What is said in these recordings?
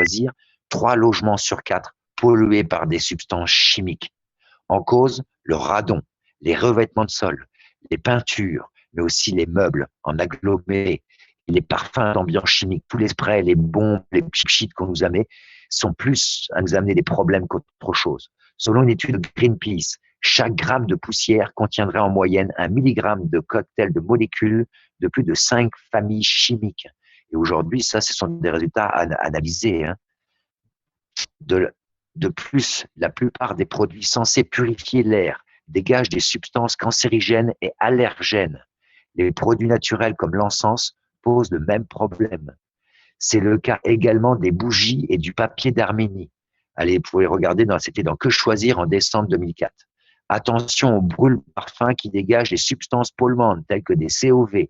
choisir, 3 logements sur 4 pollués par des substances chimiques. En cause, le radon, les revêtements de sol, les peintures, mais aussi les meubles en agglomérés, les parfums d'ambiance chimique, tous les sprays, les bombes, les pchit qu'on nous a mis, sont plus à nous amener des problèmes qu'autre chose. Selon une étude de Greenpeace, chaque gramme de poussière contiendrait en moyenne 1 milligramme de cocktail de molécules de plus de 5 familles chimiques. Et aujourd'hui, ça, ce sont des résultats analysés. Hein. De plus, la plupart des produits censés purifier l'air dégagent des substances cancérigènes et allergènes. Les produits naturels comme l'encens posent le même problème. C'est le cas également des bougies et du papier d'Arménie. Allez, vous pouvez regarder, c'était dans Que choisir en décembre 2004. Attention aux brûle-parfums qui dégagent des substances polluantes telles que des COV,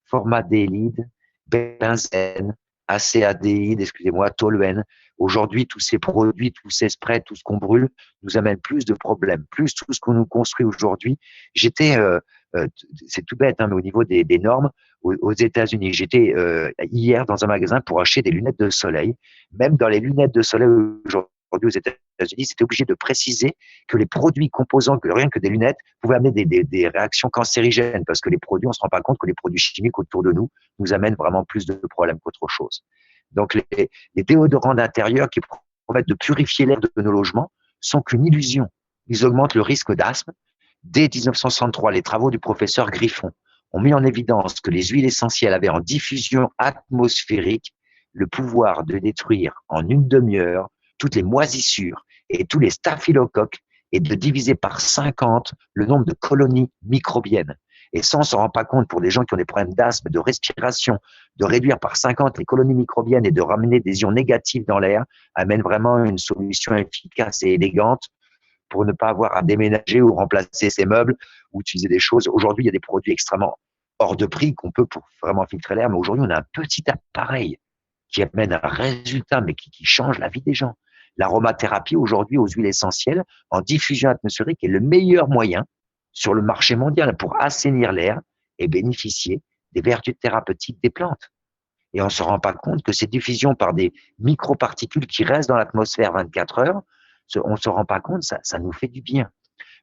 formaldéhyde, benzène, acéaldéhyde, excusez-moi, toluène. Aujourd'hui, tous ces produits, tous ces sprays, tout ce qu'on brûle nous amène plus de problèmes, plus tout ce qu'on nous construit aujourd'hui. C'est tout bête, hein, mais au niveau des normes, aux États-Unis, j'étais hier dans un magasin pour acheter des lunettes de soleil. Même dans les lunettes de soleil aujourd'hui aux États-Unis, c'était obligé de préciser que les produits composants, que rien que des lunettes, pouvaient amener des réactions cancérigènes, parce que les produits, on se rend pas compte que les produits chimiques autour de nous amènent vraiment plus de problèmes qu'autre chose. Donc les déodorants d'intérieur qui promettent de purifier l'air de nos logements sont qu'une illusion. Ils augmentent le risque d'asthme. Dès 1963, les travaux du professeur Griffon ont mis en évidence que les huiles essentielles avaient en diffusion atmosphérique le pouvoir de détruire en une demi-heure toutes les moisissures et tous les staphylocoques et de diviser par 50 le nombre de colonies microbiennes. Et ça, on ne s'en rend pas compte pour des gens qui ont des problèmes d'asthme, de respiration, de réduire par 50 les colonies microbiennes et de ramener des ions négatifs dans l'air, amène vraiment une solution efficace et élégante pour ne pas avoir à déménager ou remplacer ses meubles ou utiliser des choses. Aujourd'hui, il y a des produits extrêmement hors de prix qu'on peut pour vraiment filtrer l'air, mais aujourd'hui, on a un petit appareil qui amène un résultat, mais qui change la vie des gens. L'aromathérapie, aujourd'hui, aux huiles essentielles, en diffusion atmosphérique, est le meilleur moyen sur le marché mondial pour assainir l'air et bénéficier des vertus thérapeutiques des plantes. Et on ne se rend pas compte que ces diffusions par des microparticules qui restent dans l'atmosphère 24 heures, on ne se rend pas compte, ça nous fait du bien.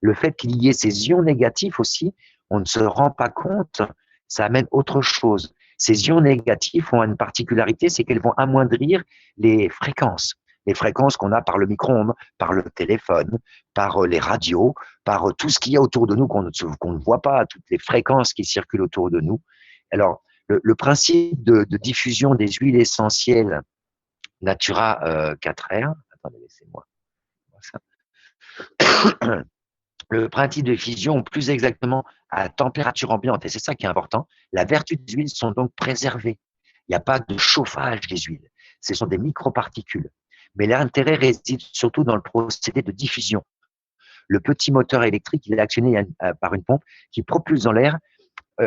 Le fait qu'il y ait ces ions négatifs aussi, on ne se rend pas compte, ça amène autre chose. Ces ions négatifs ont une particularité, c'est qu'elles vont amoindrir les fréquences qu'on a par le micro-ondes, par le téléphone, par les radios, par tout ce qu'il y a autour de nous qu'on ne voit pas, toutes les fréquences qui circulent autour de nous. Alors, le principe de diffusion des huiles essentielles Natura 4R, attendez, laissez-moi ça. Le principe de fusion, plus exactement à température ambiante, et c'est ça qui est important, la vertu des huiles sont donc préservées. Il n'y a pas de chauffage des huiles. Ce sont des microparticules. Mais l'intérêt réside surtout dans le procédé de diffusion. Le petit moteur électrique, il est actionné par une pompe qui propulse dans l'air. Vous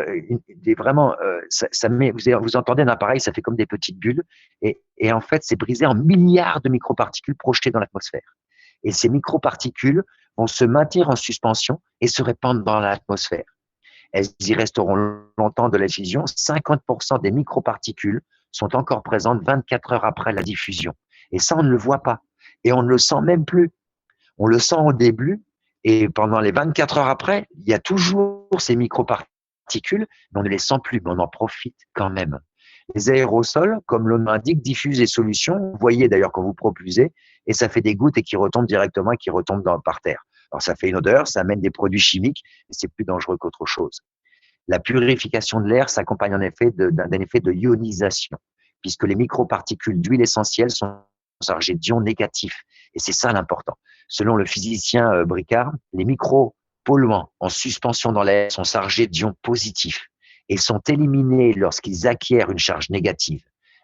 entendez un appareil, ça fait comme des petites bulles. Et en fait, c'est brisé en milliards de microparticules projetées dans l'atmosphère. Et ces microparticules vont se maintenir en suspension et se répandre dans l'atmosphère. Elles y resteront longtemps de la fusion. 50% des microparticules sont encore présentes 24 heures après la diffusion. Et ça, on ne le voit pas. Et on ne le sent même plus. On le sent au début et pendant les 24 heures après, il y a toujours ces microparticules, mais on ne les sent plus, mais on en profite quand même. Les aérosols, comme le nom indique, diffusent les solutions. Vous voyez d'ailleurs quand vous propulsez, et ça fait des gouttes et qui retombent directement et qui retombent par terre. Alors ça fait une odeur, ça amène des produits chimiques, et c'est plus dangereux qu'autre chose. La purification de l'air s'accompagne en effet d'un effet de ionisation, puisque les microparticules d'huile essentielle sont chargées d'ions négatifs. Et c'est ça l'important. Selon le physicien Bricard, les micropolluants en suspension dans l'air sont chargés d'ions positifs et sont éliminés lorsqu'ils acquièrent une charge négative.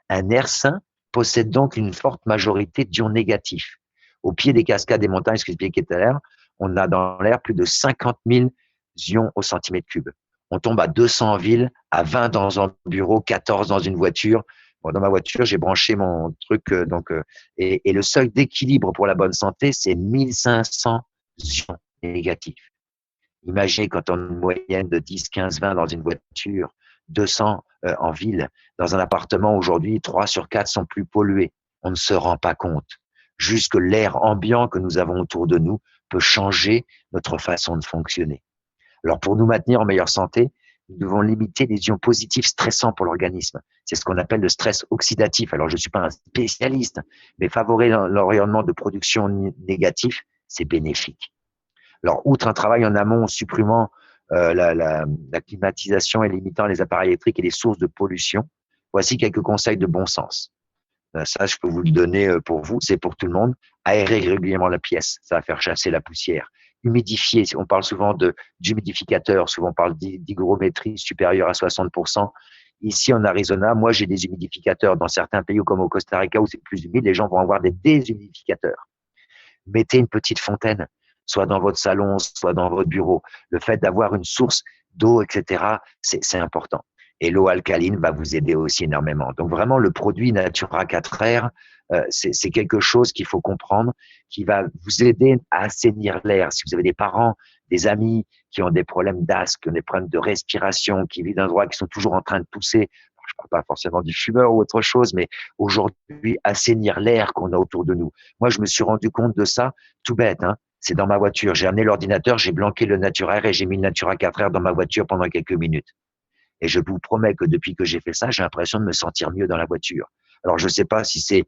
Un air sain possède donc une forte majorité d'ions négatifs. Au pied des cascades des montagnes, ce que j'expliquais tout à l'heure, on a dans l'air plus de 50 000 ions au centimètre cube. On tombe à 200 en ville, à 20 dans un bureau, 14 dans une voiture. Bon, dans ma voiture, j'ai branché mon truc, et le seuil d'équilibre pour la bonne santé, c'est 1500 ions négatifs. Imaginez quand on a une moyenne de 10, 15, 20 dans une voiture, 200 en ville. Dans un appartement, aujourd'hui, 3 sur 4 sont plus pollués. On ne se rend pas compte. Juste que l'air ambiant que nous avons autour de nous peut changer notre façon de fonctionner. Alors, pour nous maintenir en meilleure santé, nous devons limiter les ions positifs stressants pour l'organisme. C'est ce qu'on appelle le stress oxydatif. Alors, je ne suis pas un spécialiste, mais favoriser l'environnement de production négatif, c'est bénéfique. Alors, outre un travail en amont supprimant la climatisation et limitant les appareils électriques et les sources de pollution, voici quelques conseils de bon sens. Ça, je peux vous le donner pour vous, c'est pour tout le monde. Aérer régulièrement la pièce, ça va faire chasser la poussière. Humidifier, on parle souvent d'humidificateur, souvent on parle d'hygrométrie supérieure à 60%. Ici en Arizona, moi j'ai des humidificateurs. Dans certains pays comme au Costa Rica où c'est plus humide, les gens vont avoir des déshumidificateurs. Mettez une petite fontaine, soit dans votre salon, soit dans votre bureau. Le fait d'avoir une source d'eau, etc., c'est important. Et l'eau alcaline va vous aider aussi énormément. Donc vraiment, le produit Natura 4R, c'est quelque chose qu'il faut comprendre, qui va vous aider à assainir l'air. Si vous avez des parents, des amis qui ont des problèmes d'asthme, qui ont des problèmes de respiration, qui vivent dans un endroit, qui sont toujours en train de tousser, je ne parle pas forcément du fumeur ou autre chose, mais aujourd'hui, assainir l'air qu'on a autour de nous. Moi, je me suis rendu compte de ça, tout bête, hein. C'est dans ma voiture. J'ai amené l'ordinateur, j'ai blanqué le Natura Air et j'ai mis le Natura 4R dans ma voiture pendant quelques minutes. Et je vous promets que depuis que j'ai fait ça, j'ai l'impression de me sentir mieux dans la voiture. Alors, je ne sais pas si c'est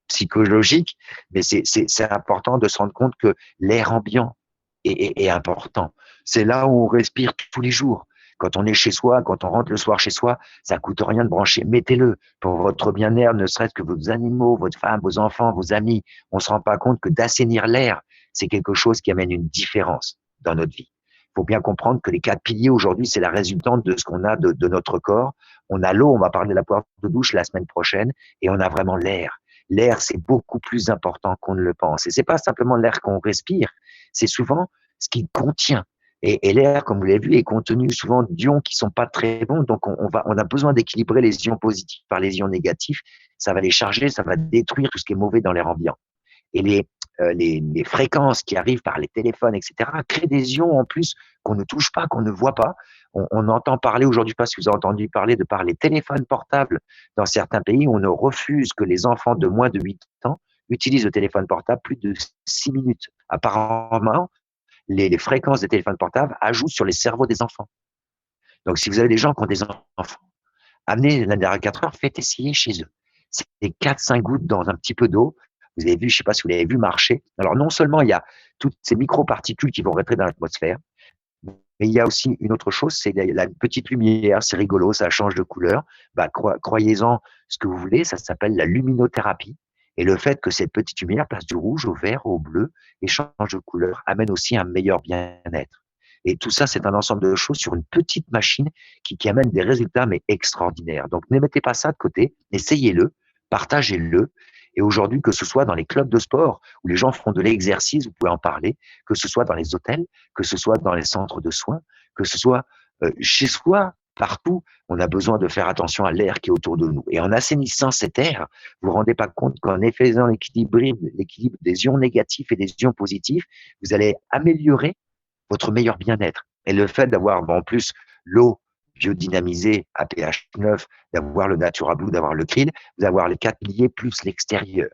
psychologique, mais c'est important de se rendre compte que l'air ambiant est important. C'est là où on respire tous les jours. Quand on est chez soi, quand on rentre le soir chez soi, ça coûte rien de brancher. Mettez-le pour votre bien-être, ne serait-ce que vos animaux, votre femme, vos enfants, vos amis. On ne se rend pas compte que d'assainir l'air, c'est quelque chose qui amène une différence dans notre vie. Il faut bien comprendre que les 4 piliers aujourd'hui, c'est la résultante de ce qu'on a de notre corps. On a l'eau, on va parler de la poire de douche la semaine prochaine, et on a vraiment l'air. L'air, c'est beaucoup plus important qu'on ne le pense. Et c'est pas simplement l'air qu'on respire, c'est souvent ce qu'il contient. Et l'air, comme vous l'avez vu, est contenu souvent d'ions qui sont pas très bons. Donc, on a besoin d'équilibrer les ions positifs par les ions négatifs. Ça va les charger, ça va détruire tout ce qui est mauvais dans l'air ambiant. Et les fréquences qui arrivent par les téléphones, etc., créent des ions en plus qu'on ne touche pas, qu'on ne voit pas. On entend parler aujourd'hui, pas si vous avez entendu parler de par les téléphones portables. Dans certains pays, on ne refuse que les enfants de moins de 8 ans utilisent le téléphone portable plus de 6 minutes. Apparemment, les fréquences des téléphones portables ajoutent sur les cerveaux des enfants. Donc, si vous avez des gens qui ont des enfants, amenez l'Andera 4 heures, faites essayer chez eux. C'est 4-5 gouttes dans un petit peu d'eau. Vous avez vu, je ne sais pas si vous l'avez vu marcher. Alors, non seulement il y a toutes ces microparticules qui vont rentrer dans l'atmosphère, mais il y a aussi une autre chose, c'est la petite lumière. C'est rigolo, ça change de couleur. Bah, croyez-en ce que vous voulez, ça s'appelle la luminothérapie. Et le fait que cette petite lumière passe du rouge au vert, au bleu et change de couleur amène aussi un meilleur bien-être. Et tout ça, c'est un ensemble de choses sur une petite machine qui amène des résultats mais extraordinaires. Donc, ne mettez pas ça de côté, essayez-le, partagez-le. Et aujourd'hui, que ce soit dans les clubs de sport où les gens font de l'exercice, vous pouvez en parler, que ce soit dans les hôtels, que ce soit dans les centres de soins, que ce soit chez soi, partout, on a besoin de faire attention à l'air qui est autour de nous. Et en assainissant cet air, vous ne vous rendez pas compte qu'en faisant l'équilibre des ions négatifs et des ions positifs, vous allez améliorer votre meilleur bien-être. Et le fait d'avoir en plus l'eau biodynamisée à pH 9, d'avoir le Natura Blue, d'avoir le krill, d'avoir les 4 piliers plus l'extérieur.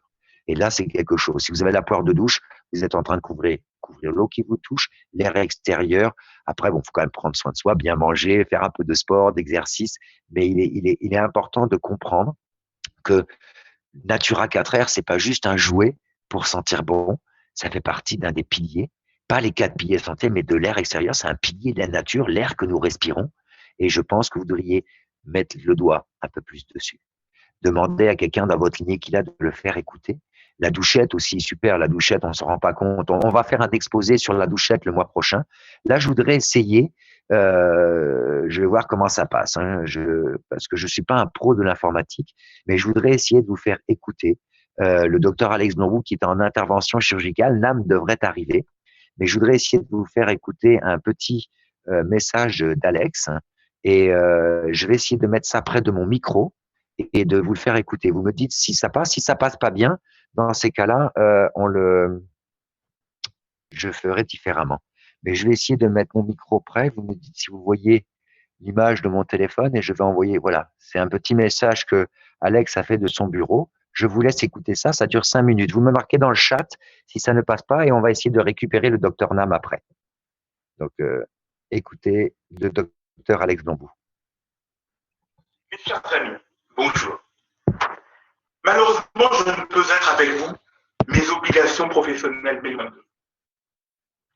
Et là, c'est quelque chose. Si vous avez la poire de douche, vous êtes en train de couvrir l'eau qui vous touche, l'air extérieur. Après, bon, faut quand même prendre soin de soi, bien manger, faire un peu de sport, d'exercice. Mais il est important de comprendre que Natura 4R, c'est pas juste un jouet pour sentir bon. Ça fait partie d'un des piliers. Pas les 4 piliers santé, mais de l'air extérieur. C'est un pilier de la nature, l'air que nous respirons. Et je pense que vous devriez mettre le doigt un peu plus dessus. Demandez à quelqu'un dans votre lignée qu'il a de le faire écouter. La douchette aussi, super, la douchette, on ne se rend pas compte. On va faire un exposé sur la douchette le mois prochain. Là, je voudrais essayer, je vais voir comment ça passe, hein, parce que je ne suis pas un pro de l'informatique, mais je voudrais essayer de vous faire écouter. Le docteur Alex Norou, qui est en intervention chirurgicale, NAM devrait arriver, mais je voudrais essayer de vous faire écouter un petit message d'Alex, et je vais essayer de mettre ça près de mon micro, et de vous le faire écouter. Vous me dites si ça passe. Si ça passe pas bien, dans ces cas-là, je ferai différemment. Mais je vais essayer de mettre mon micro près. Vous me dites si vous voyez l'image de mon téléphone et je vais envoyer. Voilà, c'est un petit message que Alex a fait de son bureau. Je vous laisse écouter ça, ça dure 5 minutes. Vous me marquez dans le chat si ça ne passe pas et on va essayer de récupérer le docteur Nam après. Donc, écoutez le docteur Alex Bambou. Mes chers amis, bonjour. Malheureusement, je ne peux être avec vous, mes obligations professionnelles m'éloignent.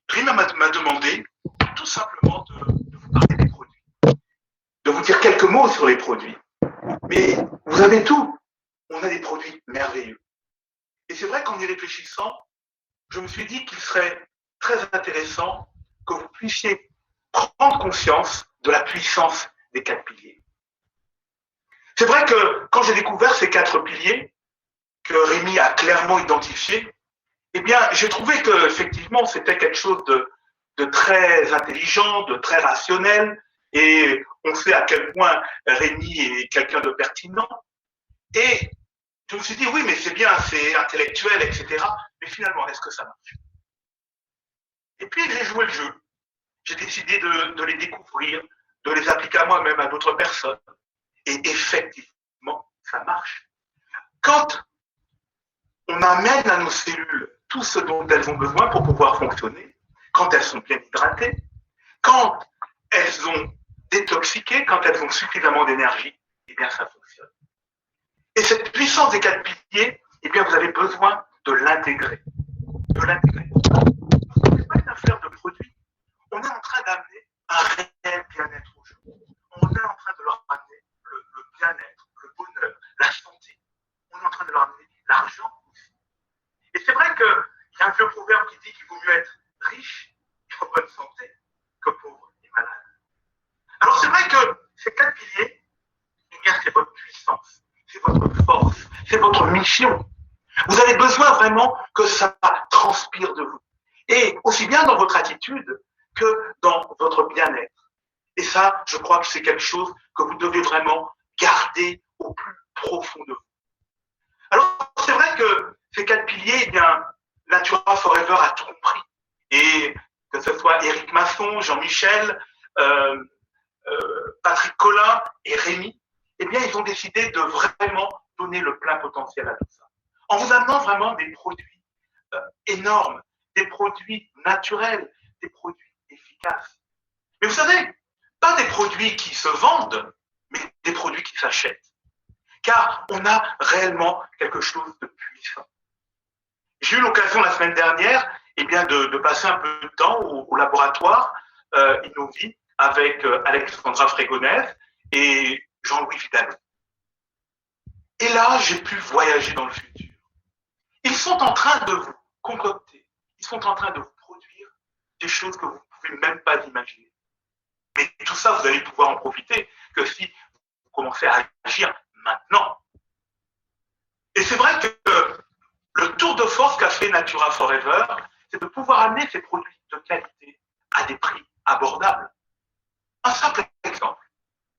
Rima m'a demandé tout simplement de vous parler des produits, de vous dire quelques mots sur les produits. Mais vous avez tout. On a des produits merveilleux. Et c'est vrai qu'en y réfléchissant, je me suis dit qu'il serait très intéressant que vous puissiez prendre conscience de la puissance des 4 piliers. C'est vrai que quand j'ai découvert ces 4 piliers, que Rémi a clairement identifiés, eh bien, j'ai trouvé que effectivement c'était quelque chose de très intelligent, de très rationnel, et on sait à quel point Rémi est quelqu'un de pertinent. Et je me suis dit, oui, mais c'est bien, c'est intellectuel, etc. Mais finalement, est-ce que ça marche? Et puis, j'ai joué le jeu. J'ai décidé de les découvrir, de les appliquer à moi-même, à d'autres personnes. Et effectivement, ça marche. Quand on amène à nos cellules tout ce dont elles ont besoin pour pouvoir fonctionner, quand elles sont bien hydratées, quand elles ont détoxiqué, quand elles ont suffisamment d'énergie, eh bien, ça fonctionne. Et cette puissance des 4 piliers, eh bien, vous avez besoin de l'intégrer. De l'intégrer. Parce que ce n'est pas une affaire de produit. On est en train d'amener un réel bien-être aux gens. On est en train de leur amener le bien-être, le bonheur, la santé. On est en train de leur amener l'argent aussi. Et c'est vrai qu'il y a un vieux proverbe qui dit qu'il vaut mieux être riche et en bonne santé que pauvre et malade. Alors c'est vrai que ces 4 piliers, eh bien, c'est votre puissance. C'est votre force, c'est votre mission. Vous avez besoin vraiment que ça transpire de vous. Et aussi bien dans votre attitude que dans votre bien-être. Et ça, je crois que c'est quelque chose que vous devez vraiment garder au plus profond de vous. Alors, c'est vrai que ces 4 piliers, eh bien, Natura Forever a tout compris. Et que ce soit Éric Masson, Jean-Michel, Patrick Collin et Rémi, eh bien, ils ont décidé de vraiment donner le plein potentiel à tout ça. En vous amenant vraiment des produits énormes, des produits naturels, des produits efficaces. Mais vous savez, pas des produits qui se vendent, mais des produits qui s'achètent. Car on a réellement quelque chose de puissant. J'ai eu l'occasion la semaine dernière eh bien, de passer un peu de temps au laboratoire Innovi avec Alexandra Frégonèse et Jean-Louis Vidal. Et là, j'ai pu voyager dans le futur. Ils sont en train de vous concocter, ils sont en train de vous produire des choses que vous ne pouvez même pas imaginer. Mais tout ça, vous allez pouvoir en profiter que si vous commencez à agir maintenant. Et c'est vrai que le tour de force qu'a fait Natura Forever, c'est de pouvoir amener ces produits de qualité à des prix abordables. Un simple exemple.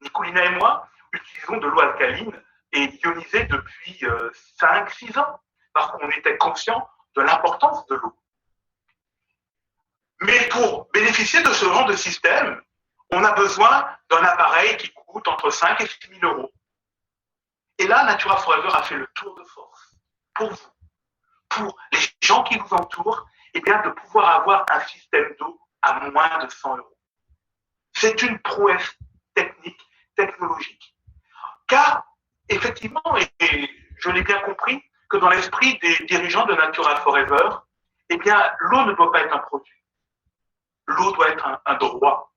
Nicolina et moi utilisons de l'eau alcaline et ionisée depuis 5-6 ans, parce qu'on était conscient de l'importance de l'eau. Mais pour bénéficier de ce genre de système, on a besoin d'un appareil qui coûte entre 5 et 6 000 euros. Et là, Natura Forever a fait le tour de force pour vous, pour les gens qui vous entourent, et bien de pouvoir avoir un système d'eau à moins de 100 euros. C'est une prouesse technique, technologique. Car, effectivement, et je l'ai bien compris, que dans l'esprit des dirigeants de Natura Forever, eh bien, l'eau ne doit pas être un produit. L'eau doit être un droit.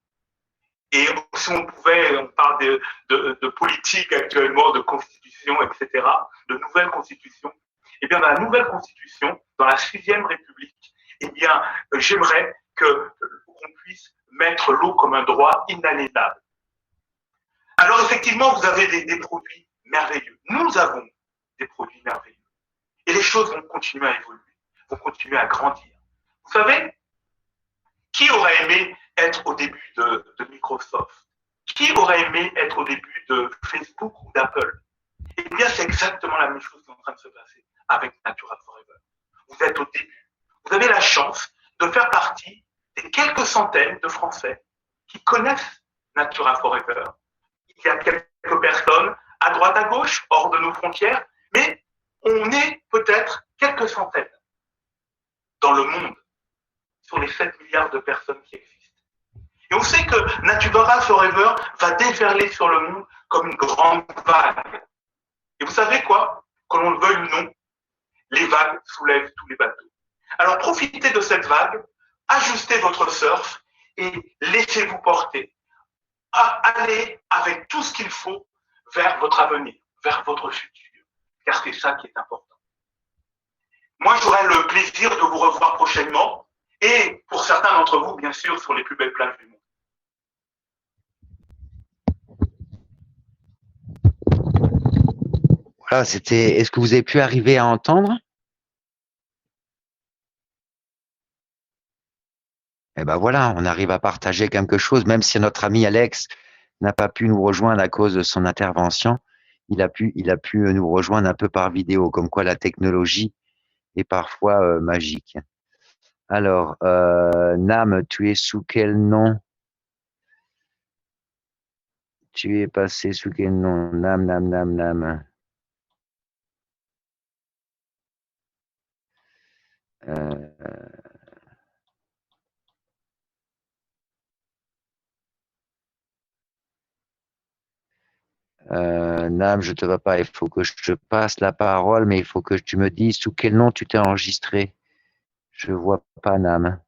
Et si on pouvait, on parle de politique actuellement, de constitution, etc., de nouvelle constitution, eh bien, dans la nouvelle constitution, dans la 6e République, eh bien, j'aimerais qu'on puisse mettre l'eau comme un droit inaliénable. Alors, effectivement, vous avez des produits merveilleux. Nous avons des produits merveilleux. Et les choses vont continuer à évoluer, vont continuer à grandir. Vous savez, qui aurait aimé être au début de Microsoft? Qui aurait aimé être au début de Facebook ou d'Apple? Eh bien, c'est exactement la même chose qui est en train de se passer avec Natura Forever. Vous êtes au début. Vous avez la chance de faire partie des quelques centaines de Français qui connaissent Natura Forever. Il y a quelques personnes à droite, à gauche, hors de nos frontières, mais on est peut-être quelques centaines dans le monde sur les 7 milliards de personnes qui existent. Et on sait que Natura Forever va déferler sur le monde comme une grande vague. Et vous savez quoi? Que l'on le veuille ou non, les vagues soulèvent tous les bateaux. Alors profitez de cette vague, ajustez votre surf et laissez-vous porter. Allez avec tout ce qu'il faut vers votre avenir, vers votre futur, car c'est ça qui est important. Moi, j'aurai le plaisir de vous revoir prochainement et pour certains d'entre vous, bien sûr, sur les plus belles plages du monde. Voilà, c'était. Est-ce que vous avez pu arriver à entendre? Eh ben voilà, on arrive à partager quelque chose, même si notre ami Alex n'a pas pu nous rejoindre à cause de son intervention. Il a pu nous rejoindre un peu par vidéo, comme quoi la technologie est parfois magique. Alors, Nam, tu es sous quel nom? Tu es passé sous quel nom? Nam, Nam, Nam, Nam. Nam, je te vois pas. Il faut que je te passe la parole, mais il faut que tu me dises sous quel nom tu t'es enregistré. Je vois pas Nam.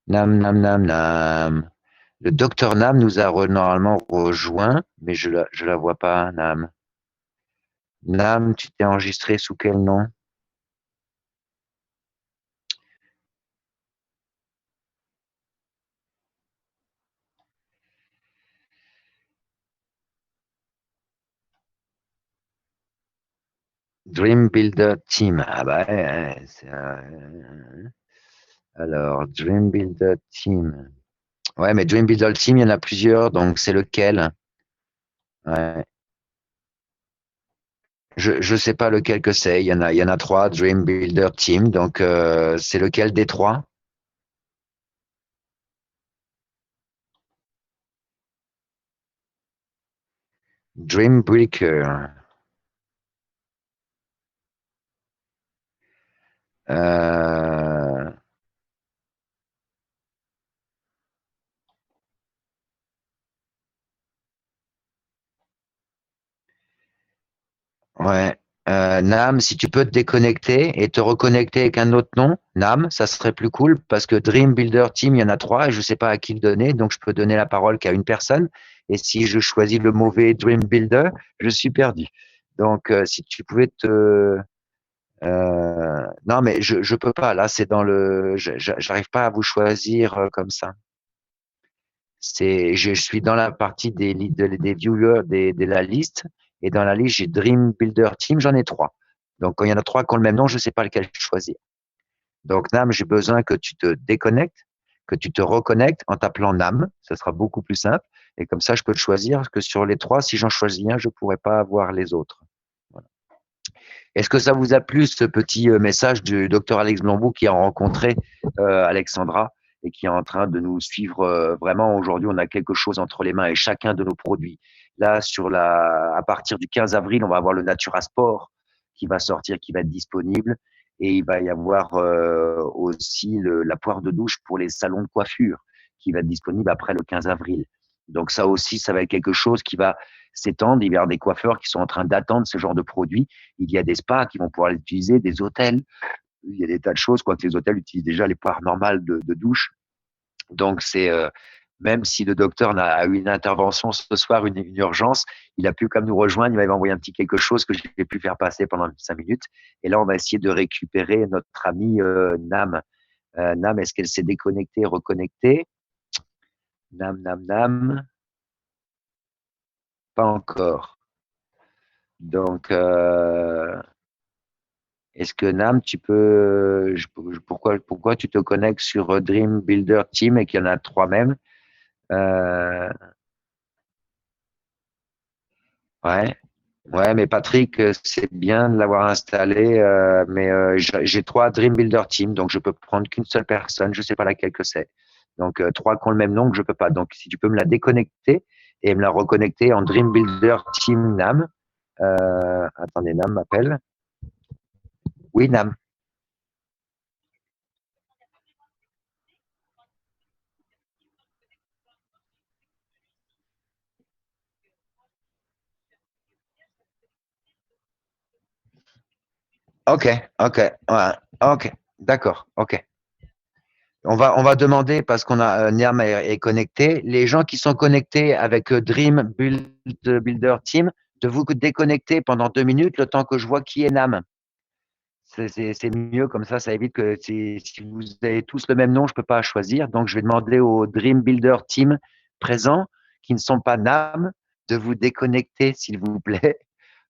Nam, Nam, Nam, Nam. Le docteur Nam nous a normalement rejoint, mais je la vois pas, Nam. Nam, tu t'es enregistré sous quel nom? Dream Builder Team. Ah bah, alors, Dream Builder Team. Ouais, mais Dream Builder Team, il y en a plusieurs, donc c'est lequel? Ouais. Je sais pas lequel que c'est. Il y en a trois, Dream Builder Team. Donc, c'est lequel des trois? Dream Breaker. Euh, ouais. Nam, si tu peux te déconnecter et te reconnecter avec un autre nom, Nam, ça serait plus cool parce que Dream Builder Team, il y en a trois et je sais pas à qui le donner, donc je peux donner la parole qu'à une personne. Et si je choisis le mauvais Dream Builder, je suis perdu. Donc, si tu pouvais non, mais je peux pas. Là, c'est dans le, j'arrive pas à vous choisir comme ça. Je suis dans la partie des viewers de la liste et dans la liste j'ai Dream Builder Team, j'en ai trois. Donc quand il y en a trois qui ont le même nom, je sais pas lequel choisir. Donc Nam, j'ai besoin que tu te déconnectes, que tu te reconnectes en t'appelant Nam, ça sera beaucoup plus simple. Et comme ça, je peux te choisir parce que sur les trois, si j'en choisis un, je pourrais pas avoir les autres. Voilà. Est-ce que ça vous a plu ce petit message du docteur Alex Blambou qui a rencontré Alexandra et qui est en train de nous suivre vraiment aujourd'hui? On a quelque chose entre les mains et chacun de nos produits. Là, à partir du 15 avril, on va avoir le Natura Sport qui va sortir, qui va être disponible. Et il va y avoir aussi la poire de douche pour les salons de coiffure qui va être disponible après le 15 avril. Donc ça aussi, ça va être quelque chose qui va s'étendre. Il va y avoir des coiffeurs qui sont en train d'attendre ce genre de produits. Il y a des spas qui vont pouvoir l'utiliser, des hôtels. Il y a des tas de choses, quoique les hôtels utilisent déjà les poires normales de douche. Donc, même si le docteur a eu une intervention ce soir, une urgence, il a pu comme nous rejoindre, il m'avait envoyé un petit quelque chose que j'ai pu faire passer pendant 5 minutes. Et là, on va essayer de récupérer notre amie Nam. Nam, est-ce qu'elle s'est déconnectée, reconnectée? Nam, Nam, Nam. Pas encore. Donc, est-ce que Nam, tu peux, pourquoi tu te connectes sur Dream Builder Team et qu'il y en a trois même? Euh, ouais, ouais, mais Patrick, c'est bien de l'avoir installé, mais j'ai trois Dream Builder Team, donc je peux prendre qu'une seule personne, je sais pas laquelle que c'est. Donc trois qui ont le même nom, que je peux pas. Donc si tu peux me la déconnecter et me la reconnecter en Dream Builder Team Nam, Attendez, Nam m'appelle. Oui, Nam. Ok, ok, ouais, ok, d'accord, ok. On va demander parce qu'on a Niam est connecté. Les gens qui sont connectés avec Builder Team, de vous déconnecter pendant 2 minutes le temps que je vois qui est Nam. C'est mieux comme ça évite que si vous avez tous le même nom, je peux pas choisir. Donc je vais demander au Dream Builder Team présents qui ne sont pas Nam de vous déconnecter s'il vous plaît.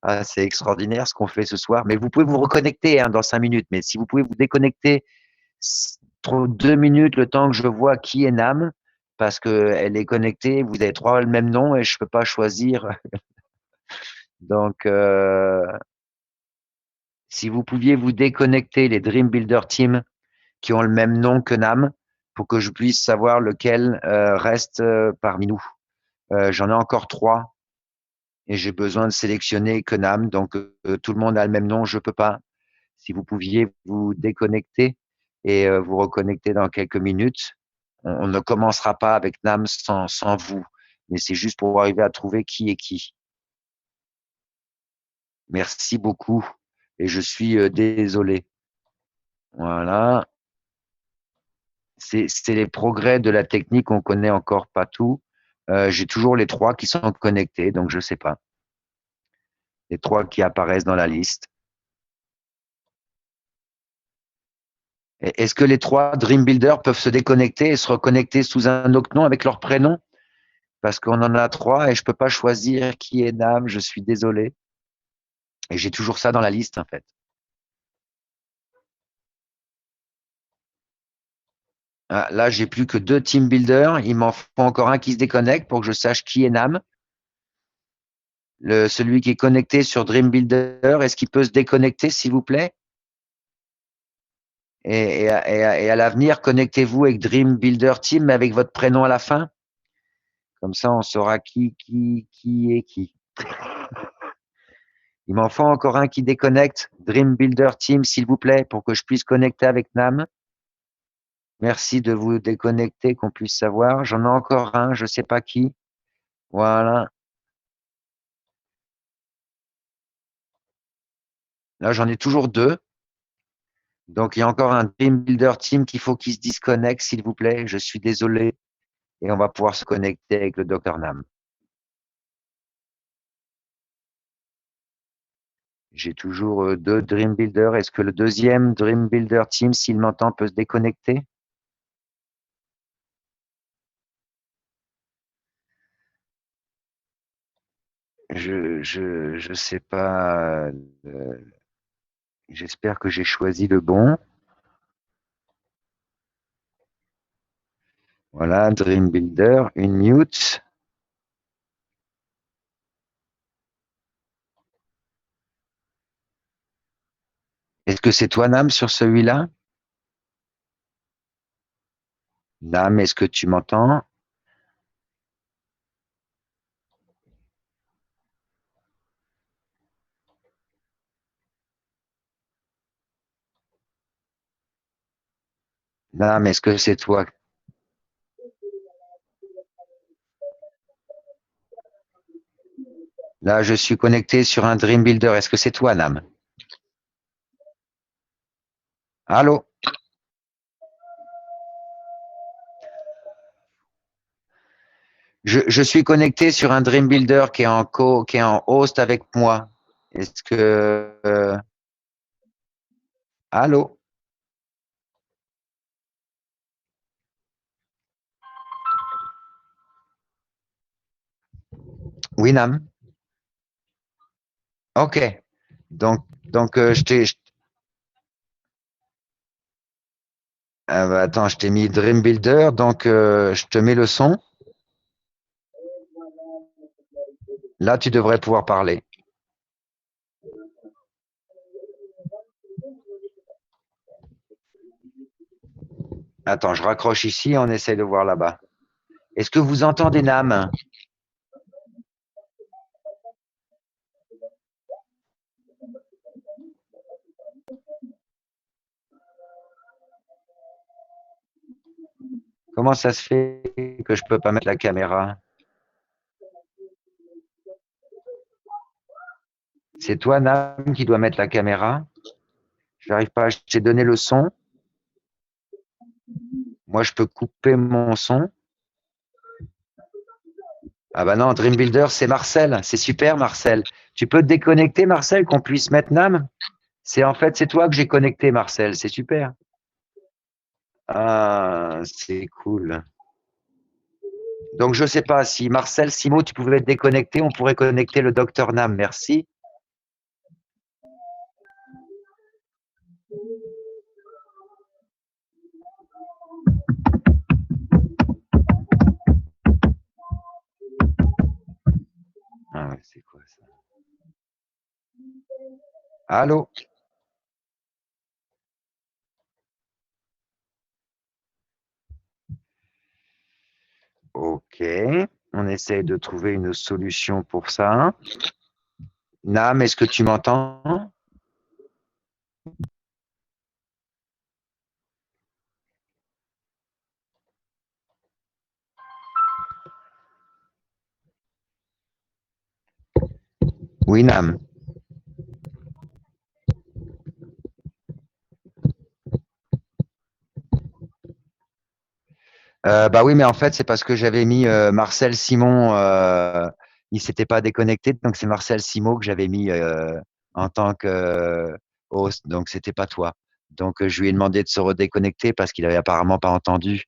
Ah, c'est extraordinaire ce qu'on fait ce soir. Mais vous pouvez vous reconnecter dans 5 minutes. Mais si vous pouvez vous déconnecter 2 minutes le temps que je vois qui est Nam, parce qu'elle est connectée, vous avez trois le même nom et je peux pas choisir. Donc, si vous pouviez vous déconnecter les Dream Builder Team qui ont le même nom que Nam, pour que je puisse savoir lequel reste parmi nous. J'en ai encore trois et j'ai besoin de sélectionner que Nam, donc tout le monde a le même nom, je peux pas. Si vous pouviez vous déconnecter et vous reconnecter dans quelques minutes, on ne commencera pas avec Nam sans vous, mais c'est juste pour arriver à trouver qui est qui. Merci beaucoup et je suis désolé. Voilà. C'est les progrès de la technique, on connaît encore pas tout. J'ai toujours les trois qui sont connectés, donc je sais pas. Les trois qui apparaissent dans la liste. Est-ce que les trois Dream Builder peuvent se déconnecter et se reconnecter sous un autre nom avec leur prénom? Parce qu'on en a trois et je peux pas choisir qui est Nam, je suis désolé. Et j'ai toujours ça dans la liste, en fait. Ah, là, j'ai plus que 2 team builders. Il m'en faut encore un qui se déconnecte pour que je sache qui est Nam. Celui qui est connecté sur Dream Builder, est-ce qu'il peut se déconnecter, s'il vous plaît? Et à l'avenir, connectez-vous avec Dream Builder Team, mais avec votre prénom à la fin. Comme ça, on saura qui est qui. Il m'en faut encore un qui déconnecte. Dream Builder Team, s'il vous plaît, pour que je puisse connecter avec Nam. Merci de vous déconnecter, qu'on puisse savoir. J'en ai encore un, je ne sais pas qui. Voilà. Là, j'en ai toujours deux. Donc, il y a encore un Dream Builder Team qu'il faut qu'il se disconnecte, s'il vous plaît. Je suis désolé. Et on va pouvoir se connecter avec le Dr Nam. J'ai toujours deux Dream Builder. Est-ce que le deuxième Dream Builder Team, s'il m'entend, peut se déconnecter? Je sais pas. J'espère que j'ai choisi le bon. Voilà, Dream Builder, une mute. Est-ce que c'est toi, Nam, sur celui-là? Nam, est-ce que tu m'entends? Nam, est-ce que c'est toi? Là, je suis connecté sur un Dream Builder. Est-ce que c'est toi, Nam? Allô? Je suis connecté sur un Dream Builder qui est en host avec moi. Est-ce que allô? Oui, Nam. Ok. Donc attends, je t'ai mis Dream Builder, donc je te mets le son. Là, tu devrais pouvoir parler. Attends, je raccroche ici, on essaie de voir là-bas. Est-ce que vous entendez Nam? Comment ça se fait que je peux pas mettre la caméra? C'est toi, Nam, qui dois mettre la caméra? J'arrive pas. Je t'ai donné le son. Moi, je peux couper mon son. Ah bah non, Dream Builder, c'est Marcel. C'est super, Marcel. Tu peux te déconnecter, Marcel, qu'on puisse mettre Nam? C'est toi que j'ai connecté, Marcel. C'est super. Ah, c'est cool. Donc, je sais pas si Marcel, Simo, tu pouvais te déconnecter, on pourrait connecter le docteur Nam. Merci. Ah ouais, c'est quoi ça? Allô? Ok. On essaye de trouver une solution pour ça. Nam, est-ce que tu m'entends? Oui, Nam. Bah oui, mais en fait, c'est parce que j'avais mis Marcel Simon, il s'était pas déconnecté, donc c'est Marcel Simon que j'avais mis en tant que host, donc c'était pas toi. Donc je lui ai demandé de se redéconnecter parce qu'il avait apparemment pas entendu.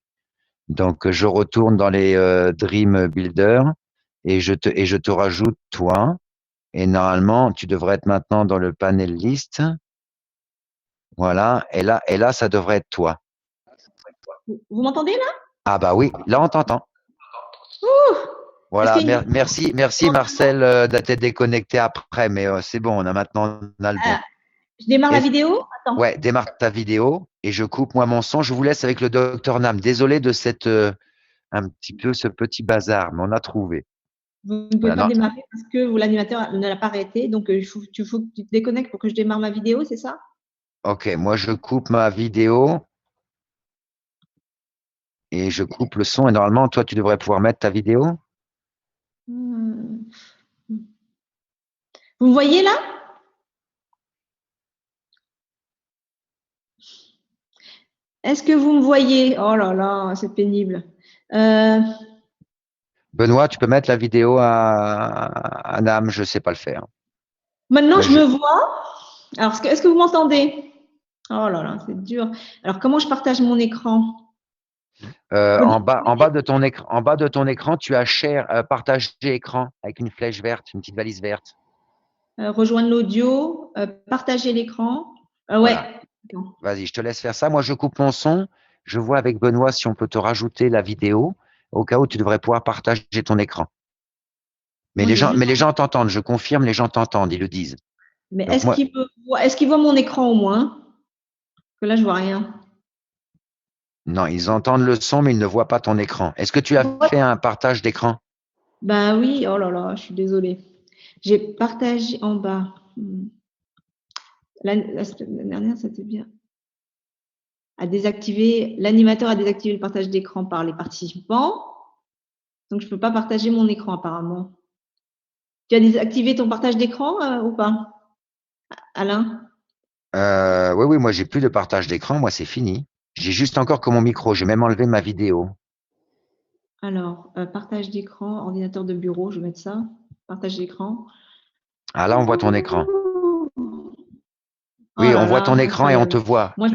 Donc je retourne dans les Dream Builder et je te rajoute toi. Et normalement, tu devrais être maintenant dans le panel list. Voilà. Et là, ça devrait être toi. Vous m'entendez là? Ah bah oui, là on t'entend. Ouh, Voilà, est-ce que- merci Marcel d'être déconnecté après, mais c'est bon, on a le bon. Je démarre la Et- vidéo? Attends. Ouais, démarre ta vidéo et je coupe moi mon son. Je vous laisse avec le docteur Nam. Désolé de cette un petit peu ce petit bazar, mais on a trouvé. Vous ne pouvez Voilà, pas non. démarrer parce que l'animateur ne l'a pas arrêté. Donc, il faut que tu te déconnectes pour que je démarre ma vidéo, c'est ça? Ok, moi je coupe ma vidéo et je coupe le son. Et normalement, toi, tu devrais pouvoir mettre ta vidéo. Hmm. Vous me voyez là? Est-ce que vous me voyez? Oh là là, c'est pénible. Benoît, tu peux mettre la vidéo à Nam, je sais pas le faire. Maintenant, Mais je me vois. Alors, est-ce que vous m'entendez? Oh là là, c'est dur. Alors, comment je partage mon écran? En bas de ton écran, tu as share, partager écran avec une flèche verte, une petite valise verte. Rejoindre l'audio, partager l'écran. Ouais. Voilà. Vas-y, je te laisse faire ça. Moi, je coupe mon son. Je vois avec Benoît si on peut te rajouter la vidéo au cas où tu devrais pouvoir partager ton écran. Mais Moi, les gens t'entendent. Je confirme, les gens t'entendent. Ils le disent. Mais Donc moi, est-ce qu'il voit mon écran au moins? Parce que là, je vois rien. non, ils entendent le son, mais ils ne voient pas ton écran. Est-ce que tu as fait un partage d'écran? Ben oui, oh là là, je suis désolée. J'ai partagé en bas. La semaine dernière, c'était bien. L'animateur a désactivé le partage d'écran par les participants. Donc, je ne peux pas partager mon écran apparemment. Tu as désactivé ton partage d'écran ou pas, Alain? Oui, oui, moi, j'ai plus de partage d'écran. Moi, c'est fini. J'ai juste encore que mon micro. J'ai même enlevé ma vidéo. Alors, partage d'écran, ordinateur de bureau, je vais mettre ça. Partage d'écran. Ah, là, on voit ton écran. Oh Oui, là on voit ton là, écran et on te voit. Moi,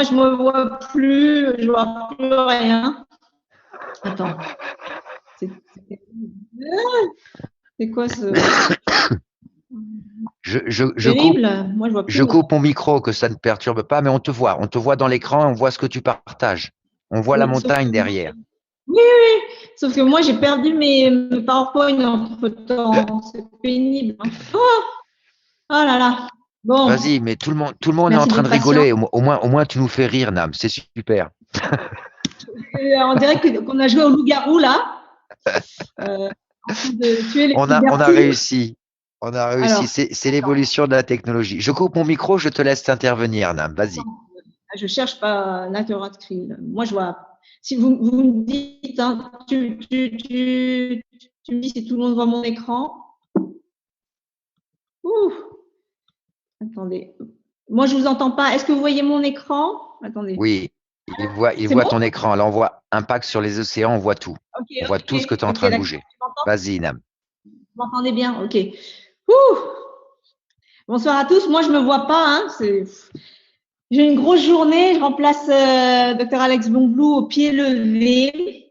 je me vois plus, je vois plus rien. Attends. C'est quoi ce terrible? Moi, je vois plus. Je coupe mon micro que ça ne perturbe pas, mais on te voit. On te voit dans l'écran, on voit ce que tu partages. On voit la Oui, sauf montagne que derrière. oui, oui. Sauf que moi, j'ai perdu mes PowerPoint entre-temps. C'est pénible. Oh, oh là là. Bon, Vas-y, mais tout le monde est en merci train de d'être patient. rigoler. Au moins, tu nous fais rire, Nam. C'est super. On dirait qu'on a joué au loup-garou, là. En train de tuer les On a vertus. réussi. On a réussi. Alors, C'est l'évolution de la technologie. Je coupe mon micro, je te laisse intervenir, Nam. Vas-y. je cherche pas l'interactif. Moi, je vois. Si vous me dites, hein, tu me dis si tout le monde voit mon écran. Ouh, attendez. Moi, je vous entends pas. Est-ce que vous voyez mon écran? Attendez. Oui, il C'est voit bon? ton écran. Là, on voit Impact sur les océans, on voit tout. Ok, On voit tout ce que tu es en ok, train de d'accord. bouger. Vas-y, Nam. Vous m'entendez bien? Ok. Ouh. Bonsoir à tous. Moi, je me vois pas. Hein. J'ai une grosse journée. Je remplace Dr Alex Blonblou au pied levé.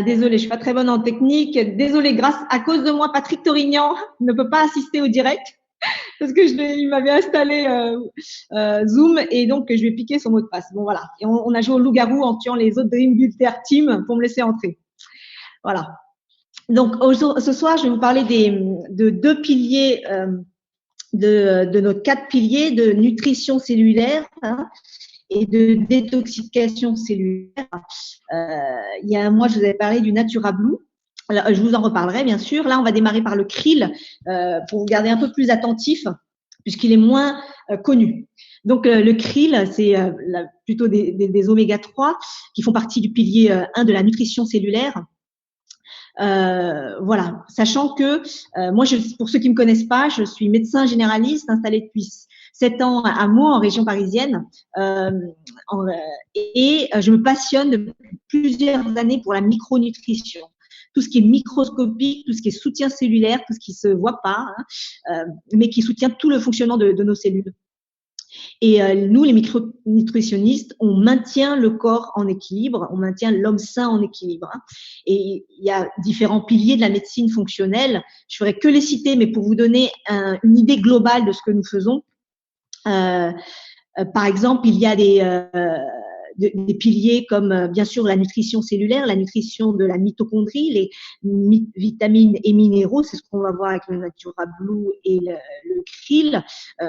Désolée, je suis pas très bonne en technique. Désolée, à cause de moi, Patrick Torignan ne peut pas assister au direct parce que il m'avait installé Zoom et donc je lui ai piqué son mot de passe. Bon voilà. Et on a joué au loup-garou en tuant les autres Dream Builder Team pour me laisser entrer. Voilà. Donc ce soir, je vais vous parler de deux piliers. De nos 4 piliers de nutrition cellulaire, hein, et de détoxification cellulaire. Il y a un mois, je vous avais parlé du Natura Blue. Alors, je vous en reparlerai, bien sûr. Là, on va démarrer par le krill pour vous garder un peu plus attentif, puisqu'il est moins connu. Donc, le krill, c'est plutôt des oméga 3 qui font partie du pilier 1 de la nutrition cellulaire. Voilà, sachant que moi, pour ceux qui me connaissent pas, je suis médecin généraliste installé depuis 7 ans à Meaux, en région parisienne, et je me passionne depuis plusieurs années pour la micronutrition. Tout ce qui est microscopique, tout ce qui est soutien cellulaire, tout ce qui se voit pas, hein, mais qui soutient tout le fonctionnement de nos cellules. Et nous, les micronutritionnistes, on maintient le corps en équilibre, on maintient l'homme sain en équilibre. Hein. Et il y a différents piliers de la médecine fonctionnelle. Je ferai que les citer, mais pour vous donner une idée globale de ce que nous faisons. Par exemple, il y a des piliers comme bien sûr la nutrition cellulaire, la nutrition de la mitochondrie, les vitamines et minéraux, c'est ce qu'on va voir avec le Natura Blue et le krill.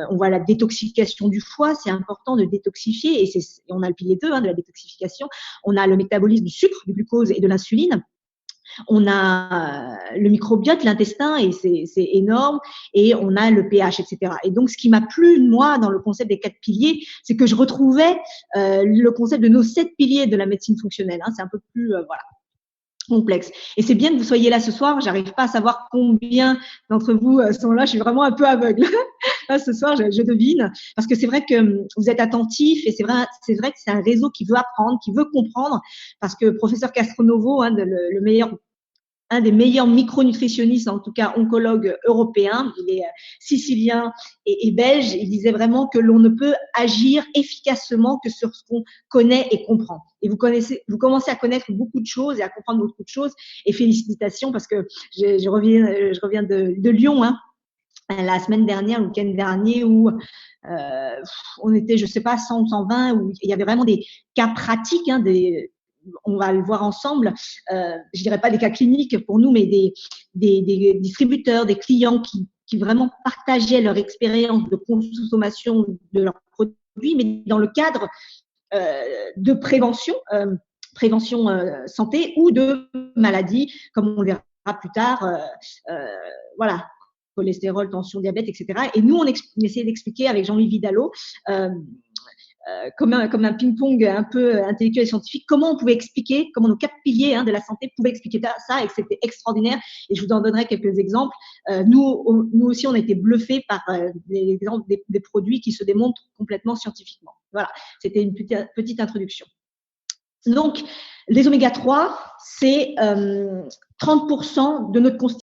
On voit la détoxification du foie, c'est important de détoxifier, et on a le pilier 2 hein, de la détoxification. On a le métabolisme du sucre, du glucose et de l'insuline. On a le microbiote, l'intestin, et c'est énorme, et on a le pH, etc. Et donc, ce qui m'a plu, moi, dans le concept des 4 piliers, c'est que je retrouvais le concept de nos 7 piliers de la médecine fonctionnelle. Hein, c'est un peu plus, voilà, complexe. Et c'est bien que vous soyez là ce soir. J'arrive pas à savoir combien d'entre vous sont là. Je suis vraiment un peu aveugle. Là, ce soir, je devine, parce que c'est vrai que vous êtes attentifs, et c'est vrai que c'est un réseau qui veut apprendre, qui veut comprendre, parce que professeur Castronovo, hein, un des meilleurs micronutritionnistes, en tout cas oncologue européen, il est sicilien et belge, il disait vraiment que l'on ne peut agir efficacement que sur ce qu'on connaît et comprend. Et vous commencez à connaître beaucoup de choses et à comprendre beaucoup de choses, et félicitations, parce que je reviens de Lyon, hein, la semaine dernière, le week-end dernier, où on était, je sais pas, 100 ou 120, où il y avait vraiment des cas pratiques, hein, on va le voir ensemble, je dirais pas des cas cliniques pour nous, mais des distributeurs, des clients qui vraiment partageaient leur expérience de consommation de leurs produits, mais dans le cadre de prévention santé, ou de maladies, comme on verra plus tard, voilà, cholestérol, tension, diabète, etc. Et nous, on essayait d'expliquer avec Jean-Louis Vidalot, comme un ping-pong un peu intellectuel et scientifique, comment on pouvait expliquer, comment nos 4 piliers hein, de la santé pouvaient expliquer ça, et que c'était extraordinaire. Et je vous en donnerai quelques exemples. Nous aussi, on a été bluffés par les exemples des produits qui se démontrent complètement scientifiquement. Voilà, c'était une petite introduction. Donc, les oméga 3, c'est 30% de notre constitution.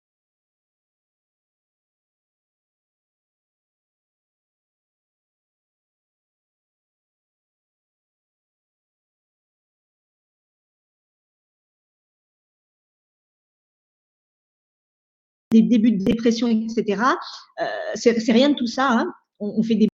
Des débuts de dépression, etc. C'est rien de tout ça. Hein. On fait des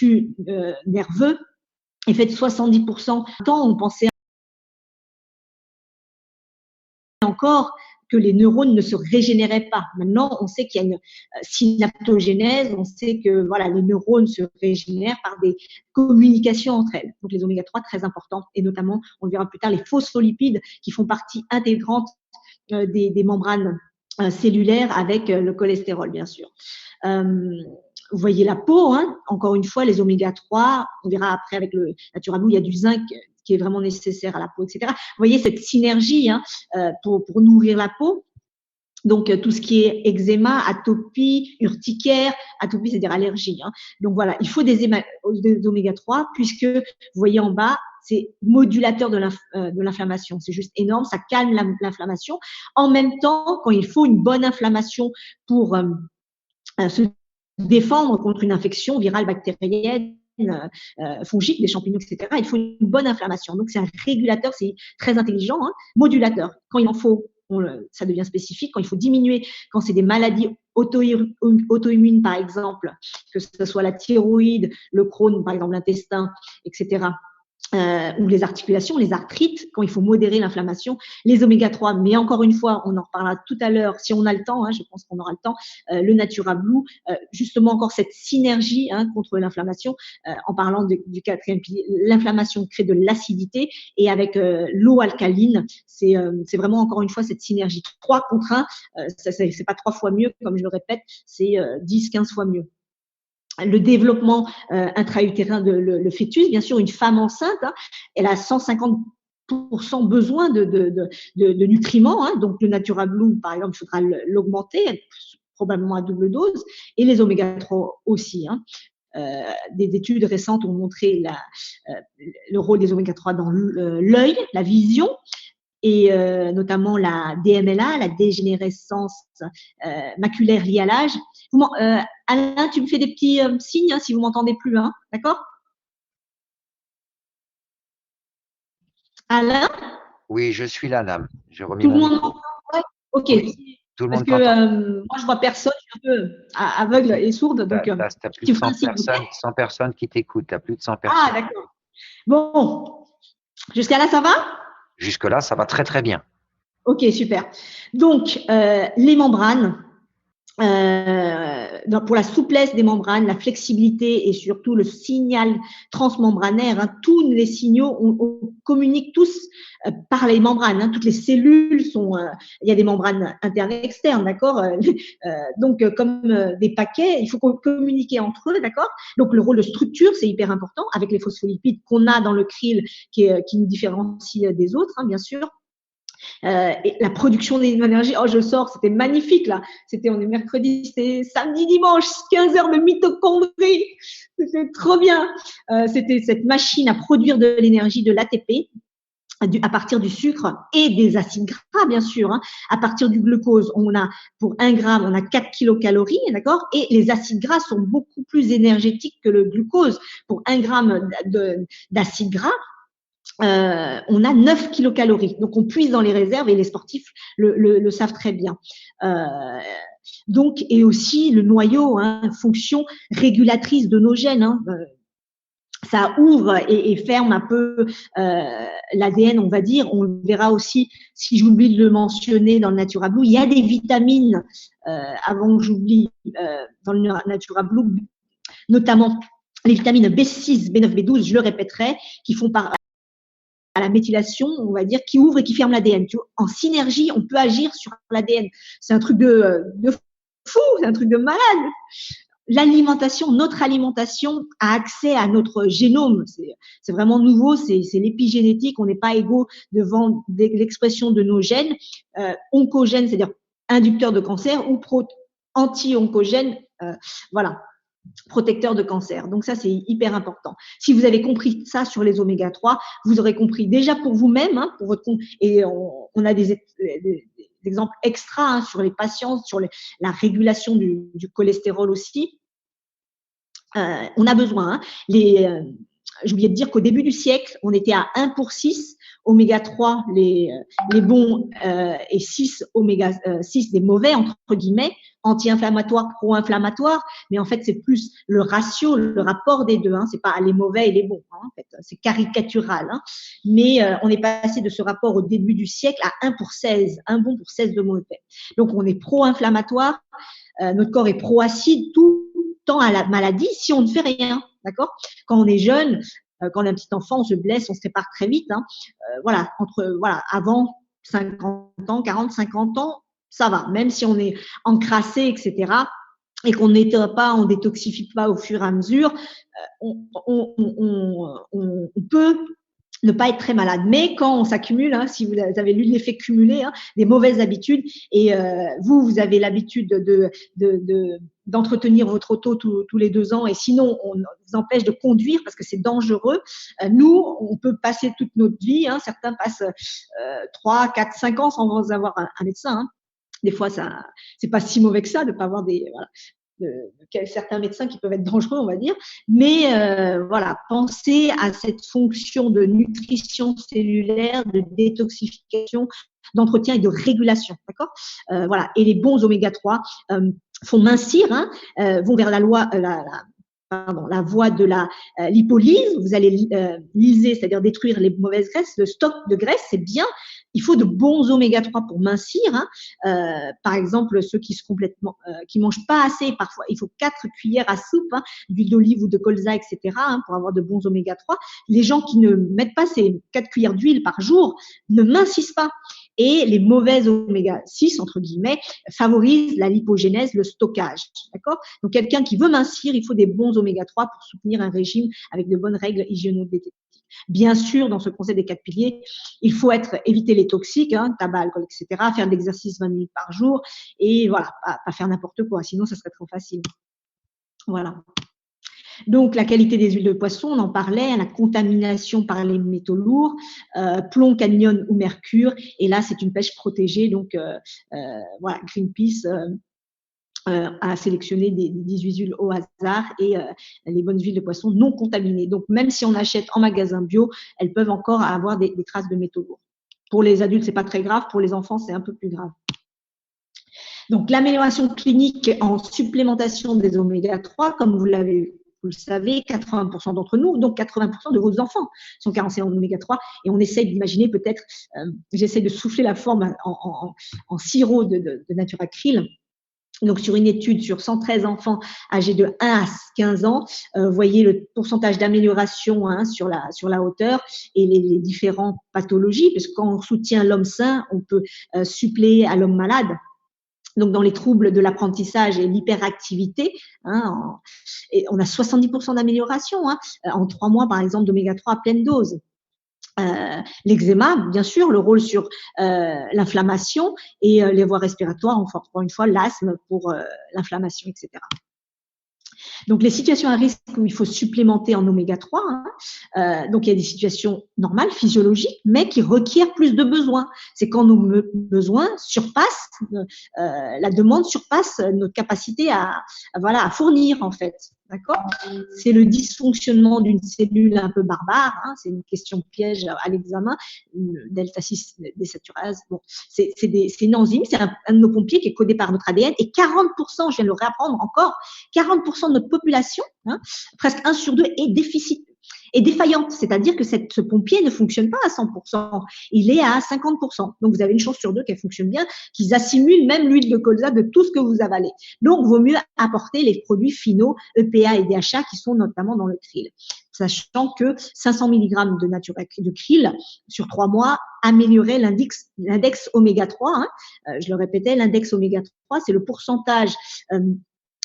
flux nerveux est fait de 70%. Tant on pensait encore que les neurones ne se régénéraient pas. Maintenant, on sait qu'il y a une synaptogénèse, on sait que voilà, les neurones se régénèrent par des communications entre elles. Donc les oméga 3 très importantes, et notamment, on le verra plus tard, les phospholipides qui font partie intégrante des membranes cellulaires avec le cholestérol, bien sûr. Vous voyez la peau, hein, encore une fois, les oméga 3, on verra après avec le Natura Blue, il y a du zinc qui est vraiment nécessaire à la peau, etc. Vous voyez cette synergie hein, pour nourrir la peau. Donc, tout ce qui est eczéma, atopie, urticaire, atopie, c'est-à-dire allergie. Hein. Donc, voilà, il faut des oméga 3 puisque, vous voyez en bas, c'est modulateur de l'inflammation. C'est juste énorme, ça calme l'inflammation. En même temps, quand il faut une bonne inflammation pour se défendre contre une infection virale, bactérienne, fongique, des champignons, etc. Il faut une bonne inflammation. Donc, c'est un régulateur, c'est très intelligent, hein, modulateur. Quand il en faut, ça devient spécifique. Quand il faut diminuer, quand c'est des maladies auto-immunes, par exemple, que ce soit la thyroïde, le Crohn, par exemple, l'intestin, etc., ou les articulations, les arthrites, quand il faut modérer l'inflammation, les oméga 3, mais encore une fois, on en reparlera tout à l'heure, si on a le temps, hein, je pense qu'on aura le temps, le Natura Blue, justement encore cette synergie hein, contre l'inflammation, en parlant du quatrième pilier, l'inflammation crée de l'acidité, et avec l'eau alcaline, c'est vraiment encore une fois cette synergie, 3 contre 1, c'est pas 3 fois mieux, comme je le répète, c'est 10-15 fois mieux. Le développement intra-utérin de le fœtus, bien sûr, une femme enceinte, hein, elle a 150% besoin de nutriments, hein, donc le Natura Blue, par exemple, il faudra l'augmenter, probablement à double dose, et les oméga 3 aussi. Hein. Des études récentes ont montré le rôle des oméga 3 dans l'œil, la vision, et notamment la DMLA, la dégénérescence maculaire liée à l'âge. Alain, tu me fais des petits signes hein, si vous m'entendez plus, hein, d'accord? Alain? Oui, je suis là, Nam. J'ai remis Tout le mon monde micro. m'entend? Ouais. Ok. Oui, tout le Parce monde que moi, je vois personne, je suis un peu aveugle et sourde, donc T'as plus tu de feras 100 un signe. personnes, 100 personnes qui t'écoutent. T'as plus de 100 Ah, personnes. d'accord. Bon, jusqu'à là, ça va? Jusque-là, ça va très très bien. Ok, super. Donc, les membranes, pour la souplesse des membranes, la flexibilité et surtout le signal transmembranaire, hein, tous les signaux, on communique tous par les membranes. Hein, toutes les cellules sont, il y a des membranes internes et externes, d'accord. Donc, comme des paquets, il faut communiquer entre eux, d'accord. Donc, le rôle de structure, c'est hyper important avec les phospholipides qu'on a dans le krill qui nous différencie des autres, hein, bien sûr. Et la production d'énergie, oh je sors, c'était magnifique là, on est mercredi, c'était samedi, dimanche, 15 heures de mitochondrie, c'était trop bien, c'était cette machine à produire de l'énergie, de l'ATP, à partir du sucre et des acides gras, bien sûr. Hein. À partir du glucose, pour 1 gramme, on a 4 kilocalories, d'accord. Et les acides gras sont beaucoup plus énergétiques que le glucose. Pour 1 gramme d'acides gras, on a 9 kilocalories. Donc, on puise dans les réserves et les sportifs le savent très bien. Donc, et aussi le noyau, hein, fonction régulatrice de nos gènes. Hein, ça ouvre et ferme un peu l'ADN, on va dire. On le verra aussi, si j'oublie de le mentionner dans le Natura Blue, il y a des vitamines, avant que j'oublie, dans le Natura Blue, notamment les vitamines B6, B9, B12, je le répéterai, qui font à la méthylation, on va dire, qui ouvre et qui ferme l'ADN. En synergie, on peut agir sur l'ADN. C'est un truc de fou, c'est un truc de malade. L'alimentation, notre alimentation a accès à notre génome. C'est vraiment nouveau, c'est l'épigénétique. On n'est pas égaux devant l'expression de nos gènes. Oncogènes, c'est-à-dire inducteurs de cancer, ou anti-oncogènes, voilà, protecteurs de cancer. Donc ça, c'est hyper important. Si vous avez compris ça sur les oméga 3, vous aurez compris déjà pour vous-même, hein, pour votre compte, et on a des exemples extra hein, sur les patients, sur la régulation du cholestérol aussi. On a besoin. Hein. j'ai oublié de dire qu'au début du siècle, on était à 1 pour 6, oméga 3 les bons et 6 oméga 6 des mauvais entre guillemets, anti-inflammatoires, pro-inflammatoires, mais en fait c'est plus le ratio, le rapport des deux, hein, c'est pas les mauvais et les bons, hein, en fait, c'est caricatural, hein, mais on est passé de ce rapport au début du siècle à 1 pour 16, un bon pour 16 de mauvais. Donc on est pro-inflammatoire, notre corps est pro-acide, tout tend à la maladie si on ne fait rien, d'accord? Quand on est jeune, quand on est un petit enfant, on se blesse, on se répare très vite, hein, voilà, avant 50 ans, 40, 50 ans, ça va, même si on est encrassé, etc., et qu'on n'éteint pas, on détoxifie pas au fur et à mesure, on peut ne pas être très malade. Mais quand on s'accumule, hein, si vous avez lu l'effet cumulé, hein, des mauvaises habitudes, et vous avez l'habitude d'entretenir votre auto tous les 2 ans, et sinon on vous empêche de conduire parce que c'est dangereux. Nous, on peut passer toute notre vie, hein, certains passent 3, 4, 5 ans sans avoir un médecin. Hein. Des fois, ça, c'est pas si mauvais que ça de pas avoir certains médecins qui peuvent être dangereux, on va dire. Mais voilà, pensez à cette fonction de nutrition cellulaire, de détoxification, d'entretien et de régulation, d'accord. Voilà. Et les bons oméga 3 font mincir, hein, vont vers la voie de la lipolyse. Vous allez lyser, c'est-à-dire détruire les mauvaises graisses. Le stock de graisse, c'est bien. Il faut de bons oméga 3 pour mincir. Hein. Par exemple, ceux qui mangent pas assez, parfois, il faut 4 cuillères à soupe, hein, d'huile d'olive ou de colza, etc., hein, pour avoir de bons oméga 3. Les gens qui ne mettent pas ces 4 cuillères d'huile par jour ne mincissent pas. Et les mauvaises oméga 6, entre guillemets, favorisent la lipogénèse, le stockage. D'accord? Donc, quelqu'un qui veut mincir, il faut des bons oméga 3 pour soutenir un régime avec de bonnes règles hygiéno-diététiques. Bien sûr, dans ce conseil des 4 piliers, il faut éviter les toxiques, hein, tabac, alcool, etc., faire de l'exercice 20 minutes par jour et voilà, pas faire n'importe quoi, sinon ça serait trop facile. Voilà. Donc, la qualité des huiles de poisson, on en parlait, la contamination par les métaux lourds, plomb, cadmium ou mercure. Et là, c'est une pêche protégée. Donc, voilà, Greenpeace a sélectionné des 18 huiles au hasard et les bonnes huiles de poisson non contaminées. Donc, même si on achète en magasin bio, elles peuvent encore avoir des traces de métaux lourds. Pour les adultes, c'est pas très grave. Pour les enfants, c'est un peu plus grave. Donc, l'amélioration clinique en supplémentation des oméga 3, comme vous le savez, 80% d'entre nous, donc 80% de vos enfants sont carencés en oméga 3 et on essaye d'imaginer peut-être, j'essaie de souffler la forme en sirop de Naturacryl. Donc, sur une étude sur 113 enfants âgés de 1 à 15 ans, vous voyez le pourcentage d'amélioration, hein, sur la hauteur et les différentes pathologies, parce que quand on soutient l'homme sain, on peut suppléer à l'homme malade. Donc, dans les troubles de l'apprentissage et l'hyperactivité, hein, et on a 70% d'amélioration, hein, en 3 mois, par exemple, d'oméga 3 à pleine dose. L'eczéma, bien sûr, le rôle sur l'inflammation et les voies respiratoires, encore une fois, l'asthme pour l'inflammation, etc. Donc, les situations à risque où il faut supplémenter en oméga 3, hein, donc il y a des situations normales, physiologiques, mais qui requièrent plus de besoins. C'est quand nos besoins surpassent, la demande surpasse notre capacité à fournir, en fait. D'accord? C'est le dysfonctionnement d'une cellule un peu barbare, hein, c'est une question piège à l'examen, delta 6 désaturase. Bon, c'est une enzyme, c'est un de nos pompiers qui est codé par notre ADN et 40%, je viens de le réapprendre encore, 40% de notre population, hein, presque 1 sur 2 est défaillante, c'est-à-dire que ce pompier ne fonctionne pas à 100%, il est à 50%. Donc, vous avez une chance sur 2 qu'elle fonctionne bien, qu'ils assimilent même l'huile de colza de tout ce que vous avalez. Donc, vaut mieux apporter les produits finaux, EPA et DHA, qui sont notamment dans le krill. Sachant que 500 mg de krill sur 3 mois améliorait l'index oméga 3. Hein. Je le répétais, l'index oméga 3, c'est le pourcentage